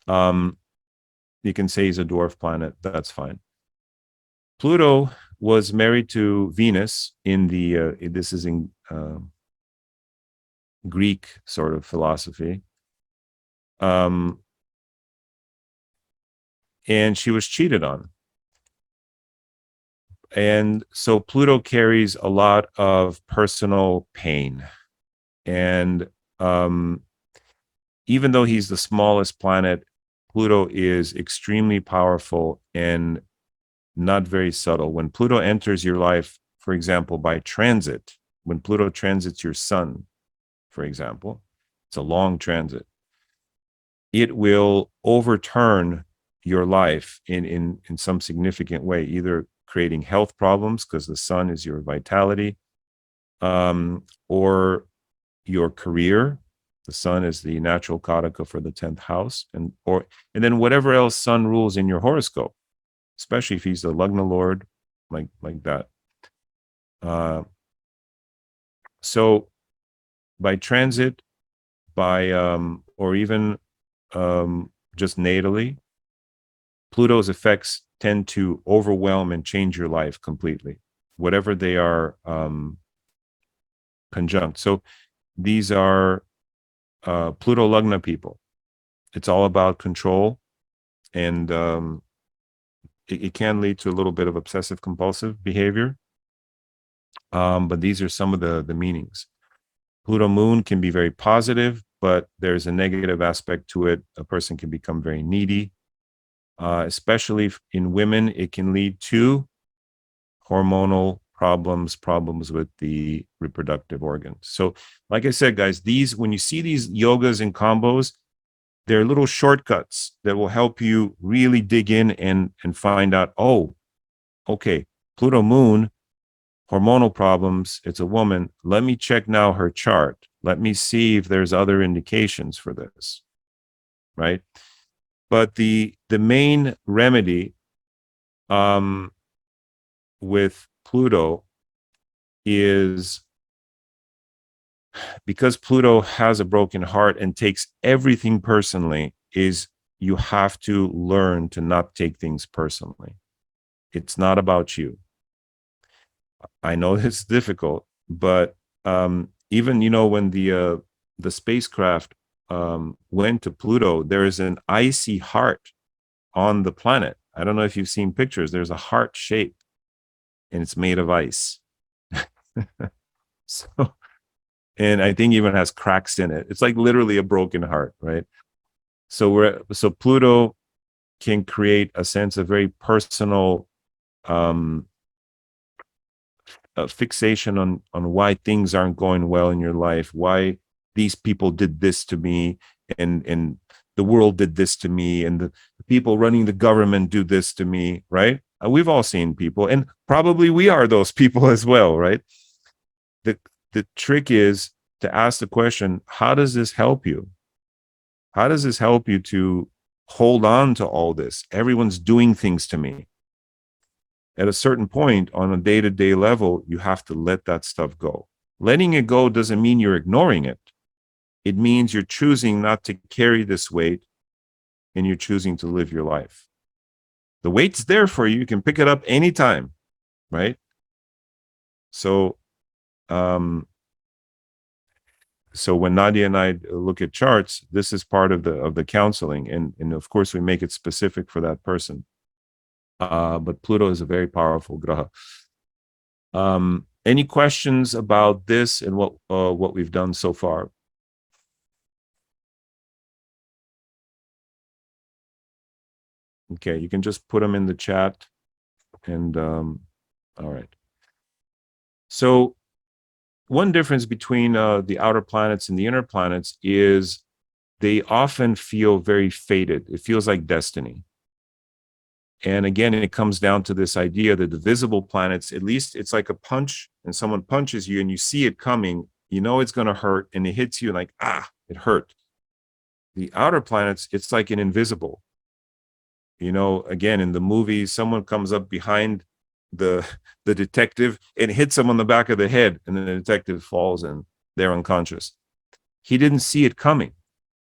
You can say he's a dwarf planet, that's fine. Pluto was married to Venus in the, this is in Greek sort of philosophy. And she was cheated on. And so Pluto carries a lot of personal pain. And even though he's the smallest planet, Pluto is extremely powerful and not very subtle. When Pluto enters your life, for example, by transit, when Pluto transits your sun, for example, it's a long transit, it will overturn your life in some significant way, either creating health problems because the sun is your vitality, or your career. The sun is the natural kataka for the 10th house, and then whatever else sun rules in your horoscope, especially if he's the Lagna Lord, like that. So by transit, by or even just natally, Pluto's effects tend to overwhelm and change your life completely, whatever they are conjunct. So these are Pluto Lagna people. It's all about control, and it can lead to a little bit of obsessive compulsive behavior. But these are some of the meanings. Pluto Moon can be very positive, but there's a negative aspect to it. A person can become very needy, especially in women. It can lead to hormonal problems with the reproductive organs. So, like I said, guys, these, when you see these yogas and combos, they're little shortcuts that will help you really dig in and find out, oh, okay, Pluto Moon, hormonal problems, it's a woman. Let me check now her chart. Let me see if there's other indications for this, right? But the main remedy with Pluto is, because Pluto has a broken heart and takes everything personally, is you have to learn to not take things personally. It's not about you. I know it's difficult, but even, when the spacecraft went to Pluto, there is an icy heart on the planet. I don't know if you've seen pictures. There's a heart shape, and it's made of ice. So, and I think even has cracks in it. It's like literally a broken heart, right? So Pluto can create a sense of very personal fixation on why things aren't going well in your life, why these people did this to me, and the world did this to me, and the people running the government do this to me, right? We've all seen people, and probably we are those people as well, right? The trick is to ask the question, how does this help you? How does this help you to hold on to all this? Everyone's doing things to me. At a certain point on a day-to-day level, you have to let that stuff go. Letting it go doesn't mean you're ignoring it. It means you're choosing not to carry this weight, and you're choosing to live your life. The weight's there for you. You can pick it up anytime, right? So, so when Nadia and I look at charts, this is part of the counseling, and of course we make it specific for that person. But Pluto is a very powerful graha. Any questions about this and what we've done so far? Okay, you can just put them in the chat. And all right. So one difference between the outer planets and the inner planets is they often feel very fated. It feels like destiny. And again, it comes down to this idea that the visible planets, at least it's like a punch, and someone punches you and you see it coming, you know it's going to hurt, and it hits you like, it hurt. The outer planets, it's like an invisible. You know, again, in the movies, someone comes up behind the the detective and hits him on the back of the head, and then the detective falls and they're unconscious. He didn't see it coming.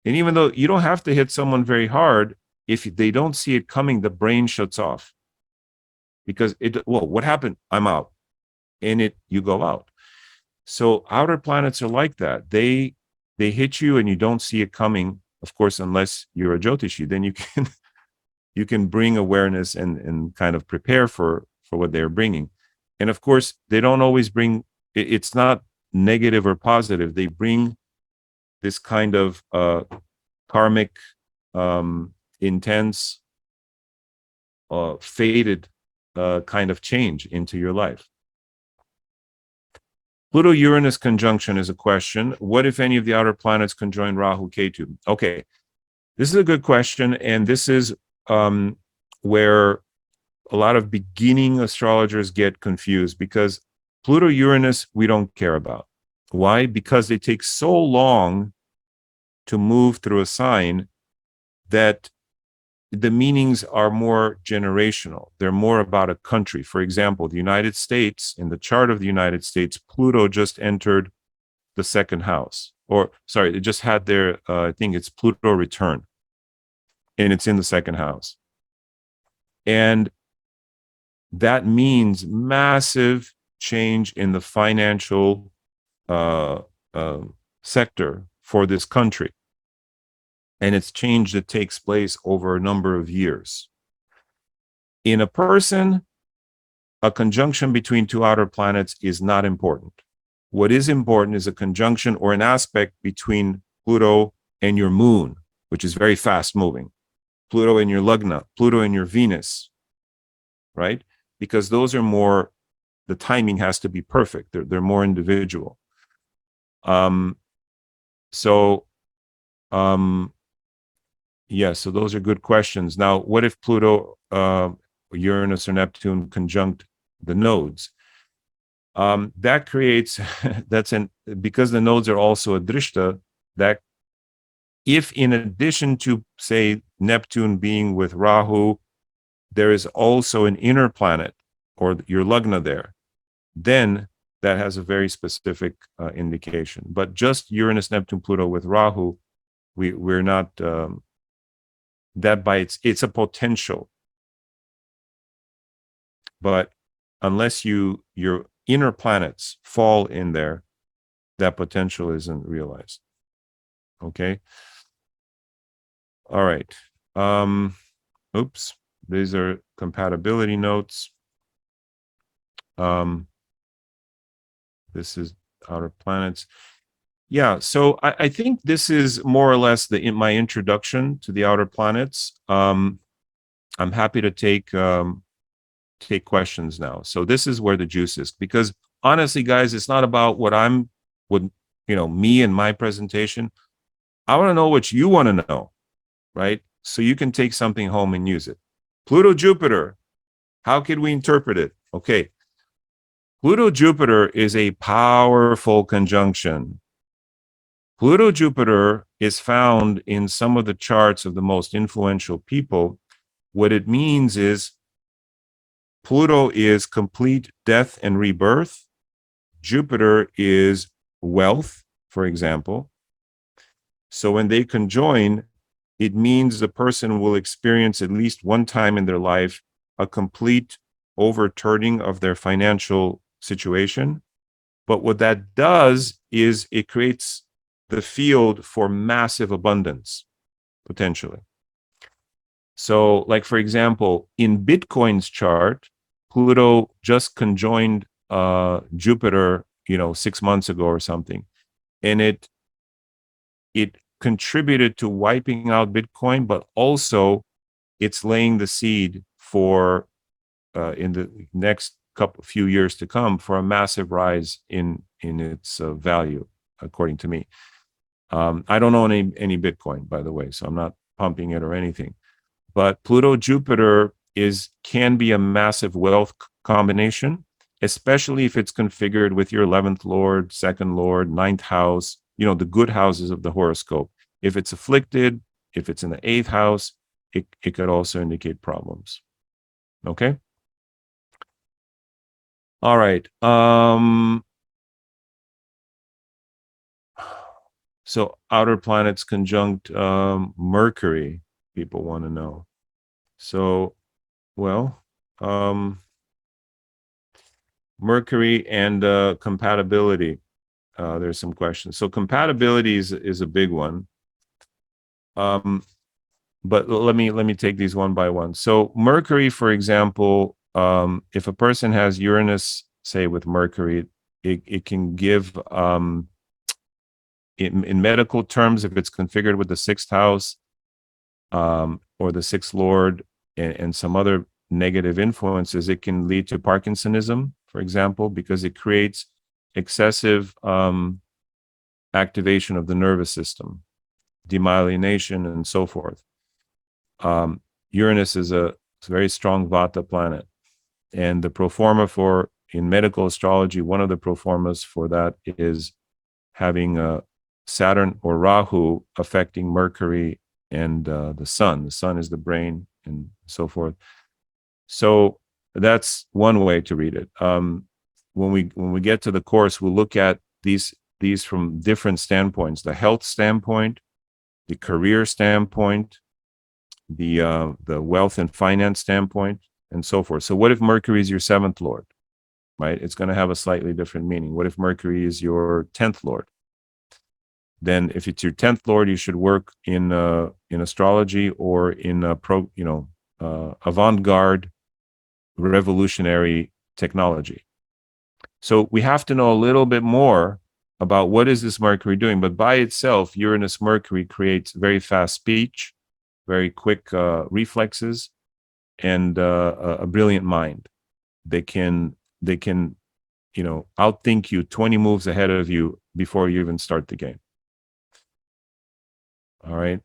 And even though you don't have to hit someone very hard, if they don't see it coming, the brain shuts off. Because well, what happened? I'm out. And you go out. So outer planets are like that. They hit you and you don't see it coming, of course, unless you're a Jyotishi. Then you can bring awareness and kind of prepare for what they're bringing. And of course, they don't always bring, it's not negative or positive. They bring this kind of karmic, intense, faded kind of change into your life. Pluto-Uranus conjunction is a question. What, if any, of the outer planets conjoin Rahu Ketu? Okay, this is a good question, and this is where a lot of beginning astrologers get confused, because Pluto-Uranus we don't care about. Why? Because they take so long to move through a sign that the meanings are more generational. They're more about a country. For example, the United States, in the chart of the United States, Pluto just entered the second house. Or, sorry, it just had their, I think it's Pluto return. And it's in the second house. And that means massive change in the financial sector for this country. And it's change that takes place over a number of years. In a person, a conjunction between two outer planets is not important. What is important is a conjunction or an aspect between Pluto and your moon, which is very fast moving. Pluto and your Lagna, Pluto and your Venus, right? Because those are more, the timing has to be perfect. They're more individual. Yeah, so those are good questions. Now, what if Pluto, Uranus, or Neptune conjunct the nodes? That creates, because the nodes are also a drishta, that if in addition to, say, Neptune being with Rahu, there is also an inner planet, or your Lagna there, then that has a very specific indication. But just Uranus, Neptune, Pluto with Rahu, we're not, that by it's a potential. But unless your inner planets fall in there, that potential isn't realized. Okay. All right. Oops. These are compatibility notes. This is outer planets. Yeah, so I think this is more or less my introduction to the outer planets. I'm happy to take questions now. So this is where the juice is, because honestly, guys, it's not about what me and my presentation. I want to know what you want to know, right? So you can take something home and use it. Pluto Jupiter, how can we interpret it? Okay. Pluto Jupiter is a powerful conjunction. Pluto Jupiter is found in some of the charts of the most influential people. What it means is Pluto is complete death and rebirth. Jupiter is wealth, for example. So when they conjoin, it means the person will experience at least one time in their life a complete overturning of their financial situation. But what that does is it creates the field for massive abundance, potentially. So, like, for example, in Bitcoin's chart, Pluto just conjoined Jupiter, 6 months ago or something. And it contributed to wiping out Bitcoin, but also it's laying the seed for, in the next few years to come, for a massive rise in its value, according to me. I don't own any Bitcoin, by the way, so I'm not pumping it or anything. But Pluto Jupiter can be a massive wealth combination, especially if it's configured with your 11th lord, 2nd lord, 9th house, the good houses of the horoscope. If it's afflicted, if it's in the 8th house, it could also indicate problems. Okay. All right. So outer planets conjunct Mercury, people want to know. So, well, Mercury and compatibility. There's some questions. So compatibility is a big one. But let me take these one by one. So Mercury, for example, if a person has Uranus, say with Mercury, it can give in medical terms, if it's configured with the sixth house or the sixth lord and some other negative influences, it can lead to Parkinsonism, for example, because it creates excessive activation of the nervous system, demyelination, and so forth. Uranus is a very strong Vata planet, and the proforma for in medical astrology, one of the proformas for that is having a Saturn or Rahu affecting Mercury and the Sun. The Sun is the brain, and so forth. So that's one way to read it. When we get to the course, we'll look at these from different standpoints: the health standpoint, the career standpoint, the wealth and finance standpoint, and so forth. So what if Mercury is your seventh lord, right? It's going to have a slightly different meaning. What if Mercury is your 10th lord? Then if it's your 10th lord, you should work in astrology or in avant-garde revolutionary technology. So we have to know a little bit more about what is this Mercury doing. But by itself, Uranus Mercury creates very fast speech, very quick reflexes, and a brilliant mind. They can outthink you 20 moves ahead of you before you even start the game. All right.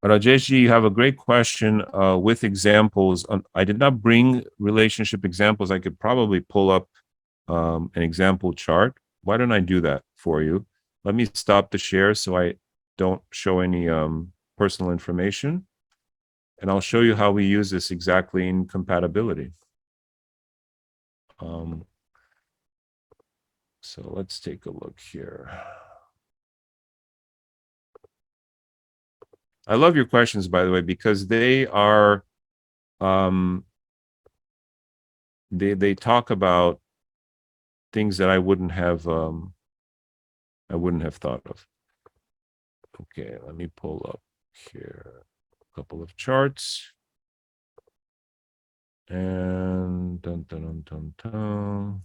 Rajeshji, you have a great question with examples. I did not bring relationship examples. I could probably pull up an example chart. Why don't I do that for you? Let me stop the share so I don't show any personal information. And I'll show you how we use this exactly in compatibility. So let's take a look here. I love your questions, by the way, because they are, they talk about things that I wouldn't have thought of. Okay, let me pull up here a couple of charts. And dun, dun, dun, dun, dun.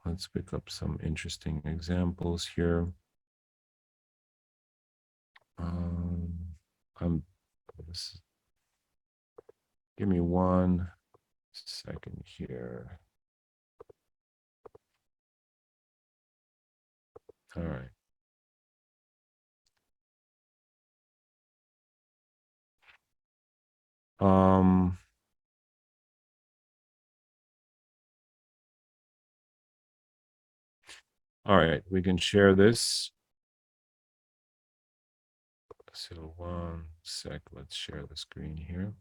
Let's pick up some interesting examples here. Give me 1 second here. All right. All right, we can share this. So 1 sec, let's share the screen here.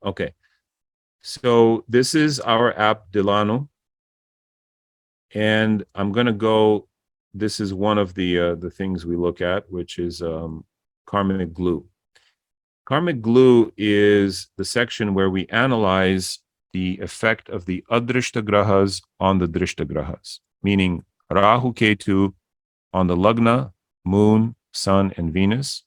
Okay, so this is our app Delano, and I'm gonna go. This is one of the things we look at, which is karmic glue. Karmic glue is the section where we analyze the effect of the adrishta grahas on the drishta grahas, meaning Rahu Ketu on the Lagna, Moon, Sun, and Venus,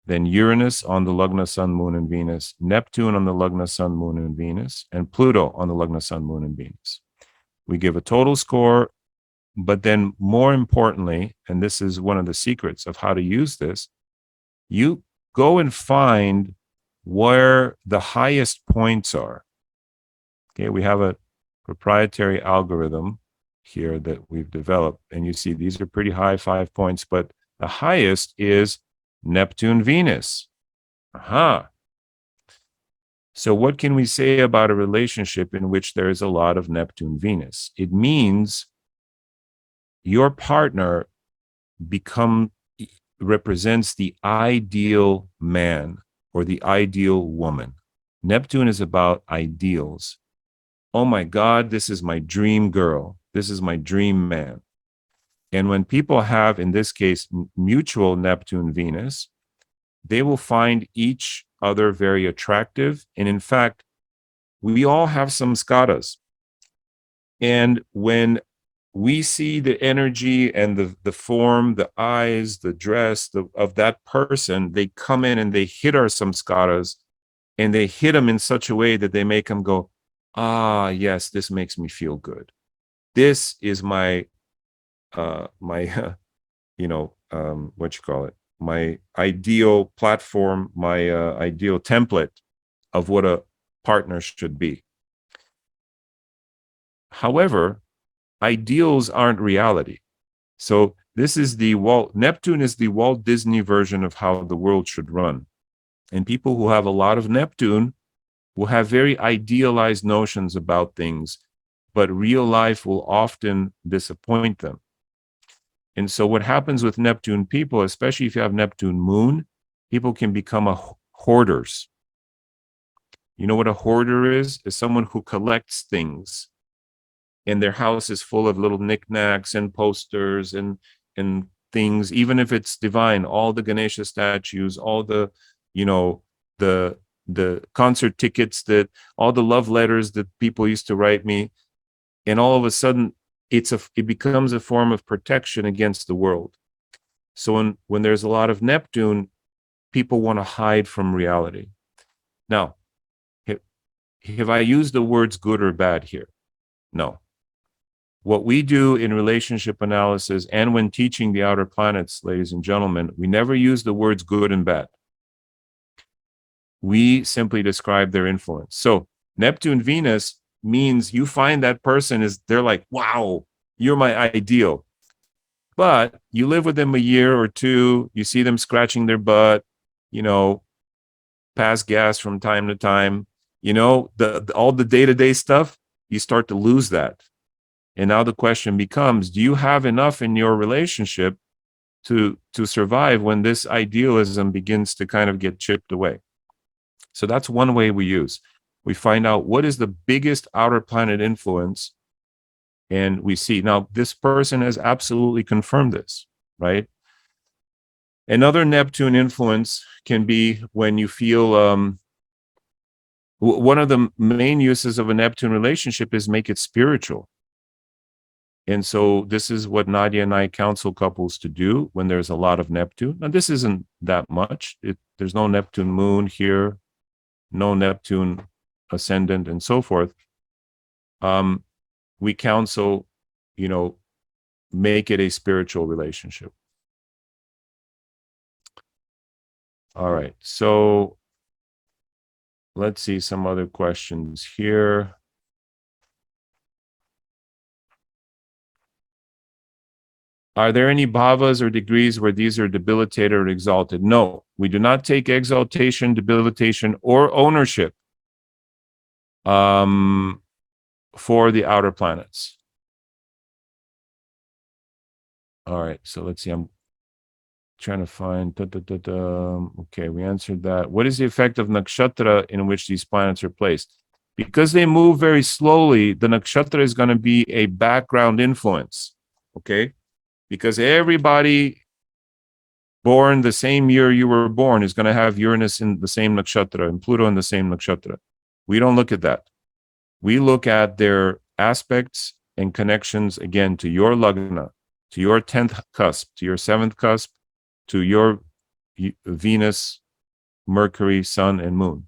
then Uranus on the Lagna, Sun, Moon, and Venus, Neptune on the Lagna, Sun, Moon, and Venus, and Pluto on the Lagna, Sun, Moon, and Venus. We give a total score, but then more importantly, and this is one of the secrets of how to use this, you go and find where the highest points are. Okay, we have a proprietary algorithm here that we've developed, and you see these are pretty high, 5 points, but the highest is Neptune Venus. Aha. So what can we say about a relationship in which there is a lot of Neptune Venus? It means your partner become represents the ideal man or the ideal woman. Neptune is about ideals. Oh my God, this is my dream girl. This is my dream man. And when people have, in this case, mutual Neptune Venus, they will find each other very attractive. And in fact, we all have some skadas. And when we see the energy and the form, the eyes, the dress of that person, they come in and they hit our samskaras, and they hit them in such a way that they make them go, ah, yes, this makes me feel good. This is my, what you call it, my ideal platform, my ideal template of what a partner should be. However, ideals aren't reality. So this is Neptune is the Walt Disney version of how the world should run. And people who have a lot of Neptune will have very idealized notions about things, but real life will often disappoint them. And so what happens with Neptune people, especially if you have Neptune moon, people can become hoarders. You know what a hoarder is? Is someone who collects things, and their house is full of little knickknacks and posters and things, even if it's divine, all the Ganesha statues, all the, you know, the concert tickets, that all the love letters that people used to write me. And all of a sudden it becomes a form of protection against the world. So when there's a lot of Neptune, people want to hide from reality. Now, have I used the words good or bad here? No. What we do in relationship analysis and when teaching the outer planets, ladies and gentlemen, we never use the words good and bad. We simply describe their influence. So Neptune Venus means you find that person they're like, wow, you're my ideal. But you live with them a year or two, you see them scratching their butt, pass gas from time to time, all the day-to-day stuff, you start to lose that. And now the question becomes, do you have enough in your relationship to survive when this idealism begins to kind of get chipped away? So that's one way we use. We find out what is the biggest outer planet influence, and we see. Now, this person has absolutely confirmed this, right? Another Neptune influence can be when you feel one of the main uses of a Neptune relationship is make it spiritual. And so this is what Nadia and I counsel couples to do when there's a lot of Neptune. Now, this isn't that much. There's no Neptune moon here, no Neptune ascendant, and so forth. We counsel, make it a spiritual relationship. All right. So let's see some other questions here. Are there any bhavas or degrees where these are debilitated or exalted? No, we do not take exaltation, debilitation, or ownership for the outer planets. All right, so let's see. I'm trying to find. Okay, we answered that. What is the effect of nakshatra in which these planets are placed? Because they move very slowly, the nakshatra is going to be a background influence. Okay, because everybody born the same year you were born is going to have Uranus in the same nakshatra and Pluto in the same nakshatra. We don't look at that. We look at their aspects and connections, again, to your lagna, to your 10th cusp, to your 7th cusp, to your Venus, Mercury, Sun, and Moon.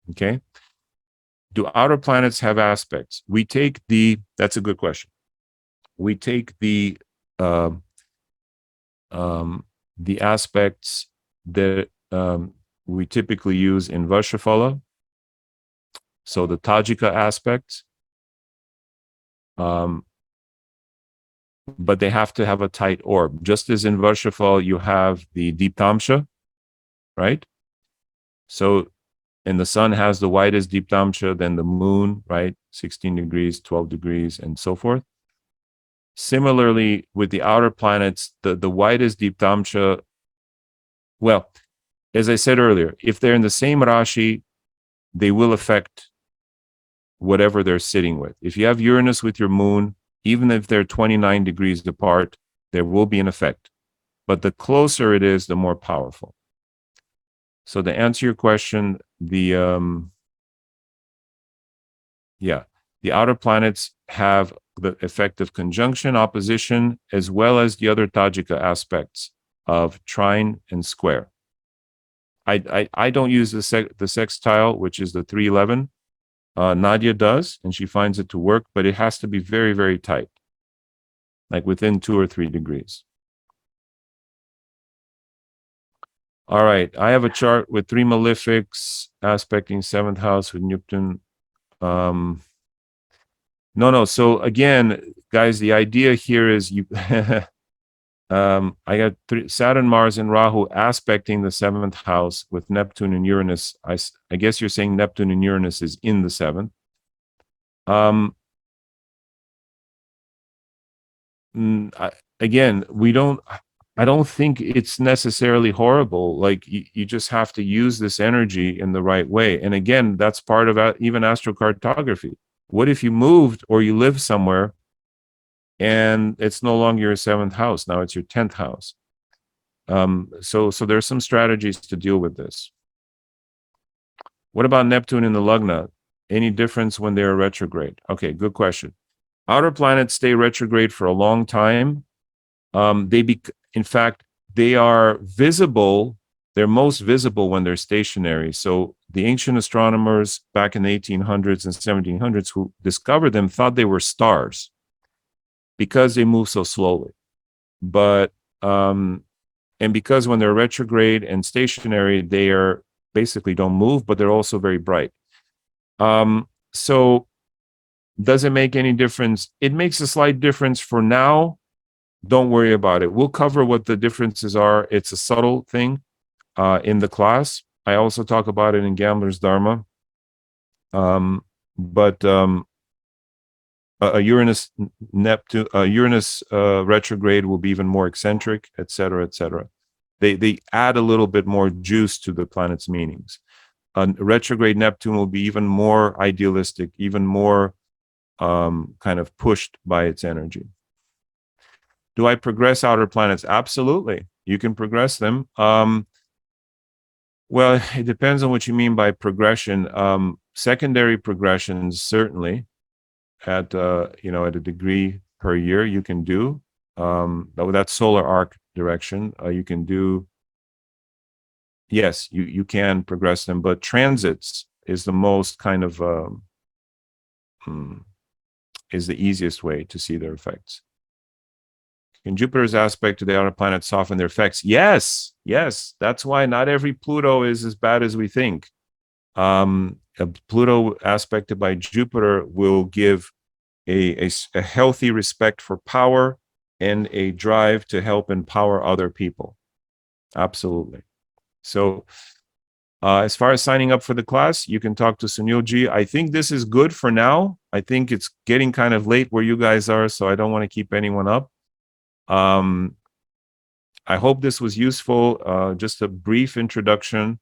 Okay? Do outer planets have aspects? That's a good question. We take the aspects that we typically use in Vashafala. So the Tajika aspects, but they have to have a tight orb. Just as in Vashafal, you have the Deeptamsha, right? So and the sun has the widest deeptamsha, then the moon, right? 16 degrees, 12 degrees, and so forth. Similarly, with the outer planets, the widest deeptamsha, well, as I said earlier, if they're in the same Rashi, they will affect whatever they're sitting with. If you have Uranus with your moon, even if they're 29 degrees apart, there will be an effect. But the closer it is, the more powerful. So to answer your question, the outer planets have the effect of conjunction, opposition, as well as the other Tajika aspects of trine and square. I don't use the sextile, which is the 311. Nadia does, and she finds it to work, but it has to be very, very tight, like within 2 or 3 degrees. All right, I have a chart with 3 malefics aspecting 7th house with Neptune. No. So again, guys, the idea here is you. I got Saturn, Mars, and Rahu aspecting the 7th house with Neptune and Uranus. I guess you're saying Neptune and Uranus is in the 7th. Again, I don't think it's necessarily horrible. Like you just have to use this energy in the right way. And again, that's part of even astrocartography. What if you moved or you live somewhere and it's no longer your 7th house? Now it's your 10th house. So there's some strategies to deal with this. What about Neptune in the Lagna? Any difference when they're retrograde? Okay, good question. Outer planets stay retrograde for a long time. In fact, they are visible. They're most visible when they're stationary. So the ancient astronomers back in the 1800s and 1700s who discovered them thought they were stars because they move so slowly. But and because when they're retrograde and stationary, they are basically don't move, but they're also very bright. So does it make any difference? It makes a slight difference for now. Don't worry about it. We'll cover what the differences are. It's a subtle thing in the class. I also talk about it in Gambler's Dharma. But a Uranus Neptune, Uranus retrograde will be even more eccentric, etc., etc. They add a little bit more juice to the planet's meanings. Retrograde Neptune will be even more idealistic, even more kind of pushed by its energy. Do I progress outer planets? Absolutely. You can progress them. Well, it depends on what you mean by progression. Secondary progressions, certainly, at at a degree per year, you can do. That's solar arc direction. You can do. Yes, you can progress them, but transits is the most kind of is the easiest way to see their effects. Can Jupiter's aspect to the outer planets soften their effects? Yes. That's why not every Pluto is as bad as we think. A Pluto aspected by Jupiter will give a healthy respect for power and a drive to help empower other people. Absolutely. So as far as signing up for the class, you can talk to Sunilji. I think this is good for now. I think it's getting kind of late where you guys are, so I don't want to keep anyone up. I hope this was useful. Just a brief introduction.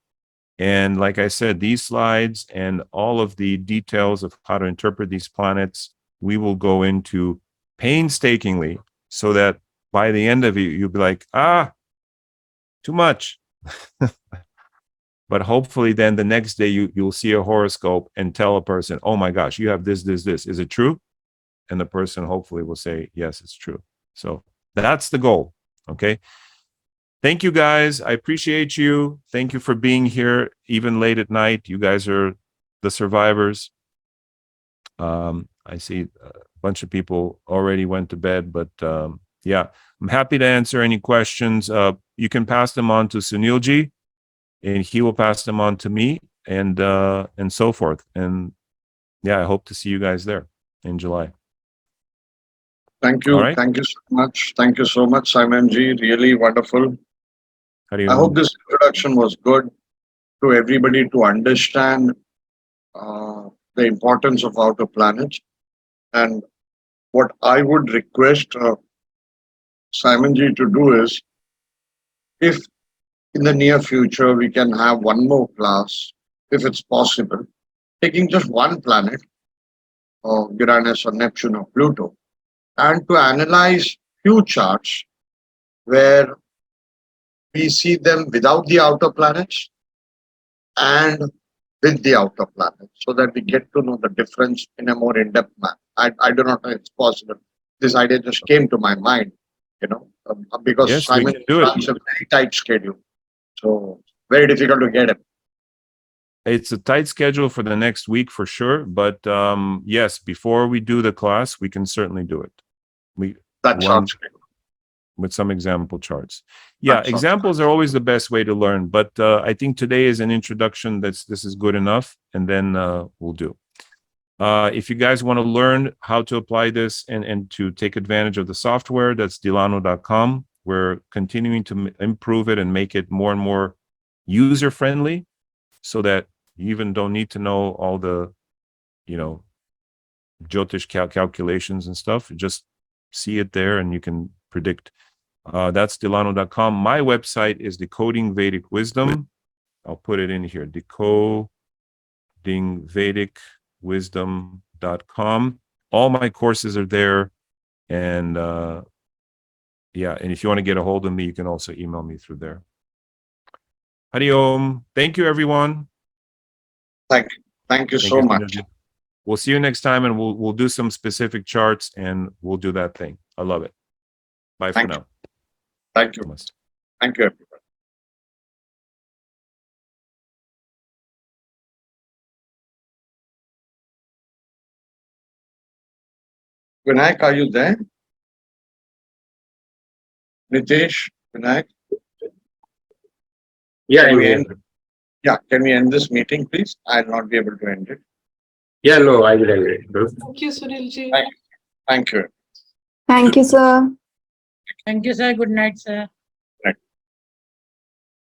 And like I said, these slides and all of the details of how to interpret these planets, we will go into painstakingly so that by the end of it, you'll be like, too much. But hopefully then the next day you'll see a horoscope and tell a person, oh my gosh, you have this. Is it true? And the person hopefully will say, yes, it's true. So that's the goal. Okay. Thank you guys. I appreciate you. Thank you for being here even late at night. You guys are the survivors. I see a bunch of people already went to bed, but yeah, I'm happy to answer any questions. You can pass them on to Sunilji, and he will pass them on to me, and so forth. And yeah, I hope to see you guys there in July. Thank All you. right. Thank you so much. Thank you so much, Simon G. Really wonderful. How do I hope you? this introduction was good. to everybody to understand the importance of outer planets. And what I would request Simon Ji to do is, if in the near future we can have one more class, if it's possible, taking just one planet, or Uranus or Neptune or Pluto, and to analyze few charts where we see them without the outer planets and with the outer planets, so that we get to know the difference in a more in-depth manner. I do not know if it's possible. This idea just came to my mind, because Yes, we Simon can do it. runs a very tight schedule, so very difficult to get him. It's a tight schedule for the next week for sure, but yes, before we do the class, we can certainly do it. That sounds great. With some example charts. Yeah, That sounds examples are always the best way to learn, but I think today is an introduction. This is good enough, and then we'll do. If you guys want to learn how to apply this and to take advantage of the software, that's delano.com. We're continuing to improve it and make it more and more user-friendly, so that you even don't need to know all the, Jyotish calculations and stuff. Just see it there and you can predict. That's delano.com. My website is Decoding Vedic Wisdom. I'll put it in here, decodingvedicwisdom.com. All my courses are there. And and if you want to get a hold of me, you can also email me through there. Hari Om. Thank you, everyone. Thank you so much. Synergy. We'll see you next time, and we'll do some specific charts, and we'll do that thing. I love it. Bye for now. Thank you. Thank you, everybody. Vinayak, are you there? Nitesh, Vinayak? Yeah, Can I'm we here. end? Yeah, can we end this meeting, please? I'll not be able to end it. Yeah, no, I will end it. Thank you, Sunilji. Thank you. Thank you, sir. Thank you, sir. Good night, sir.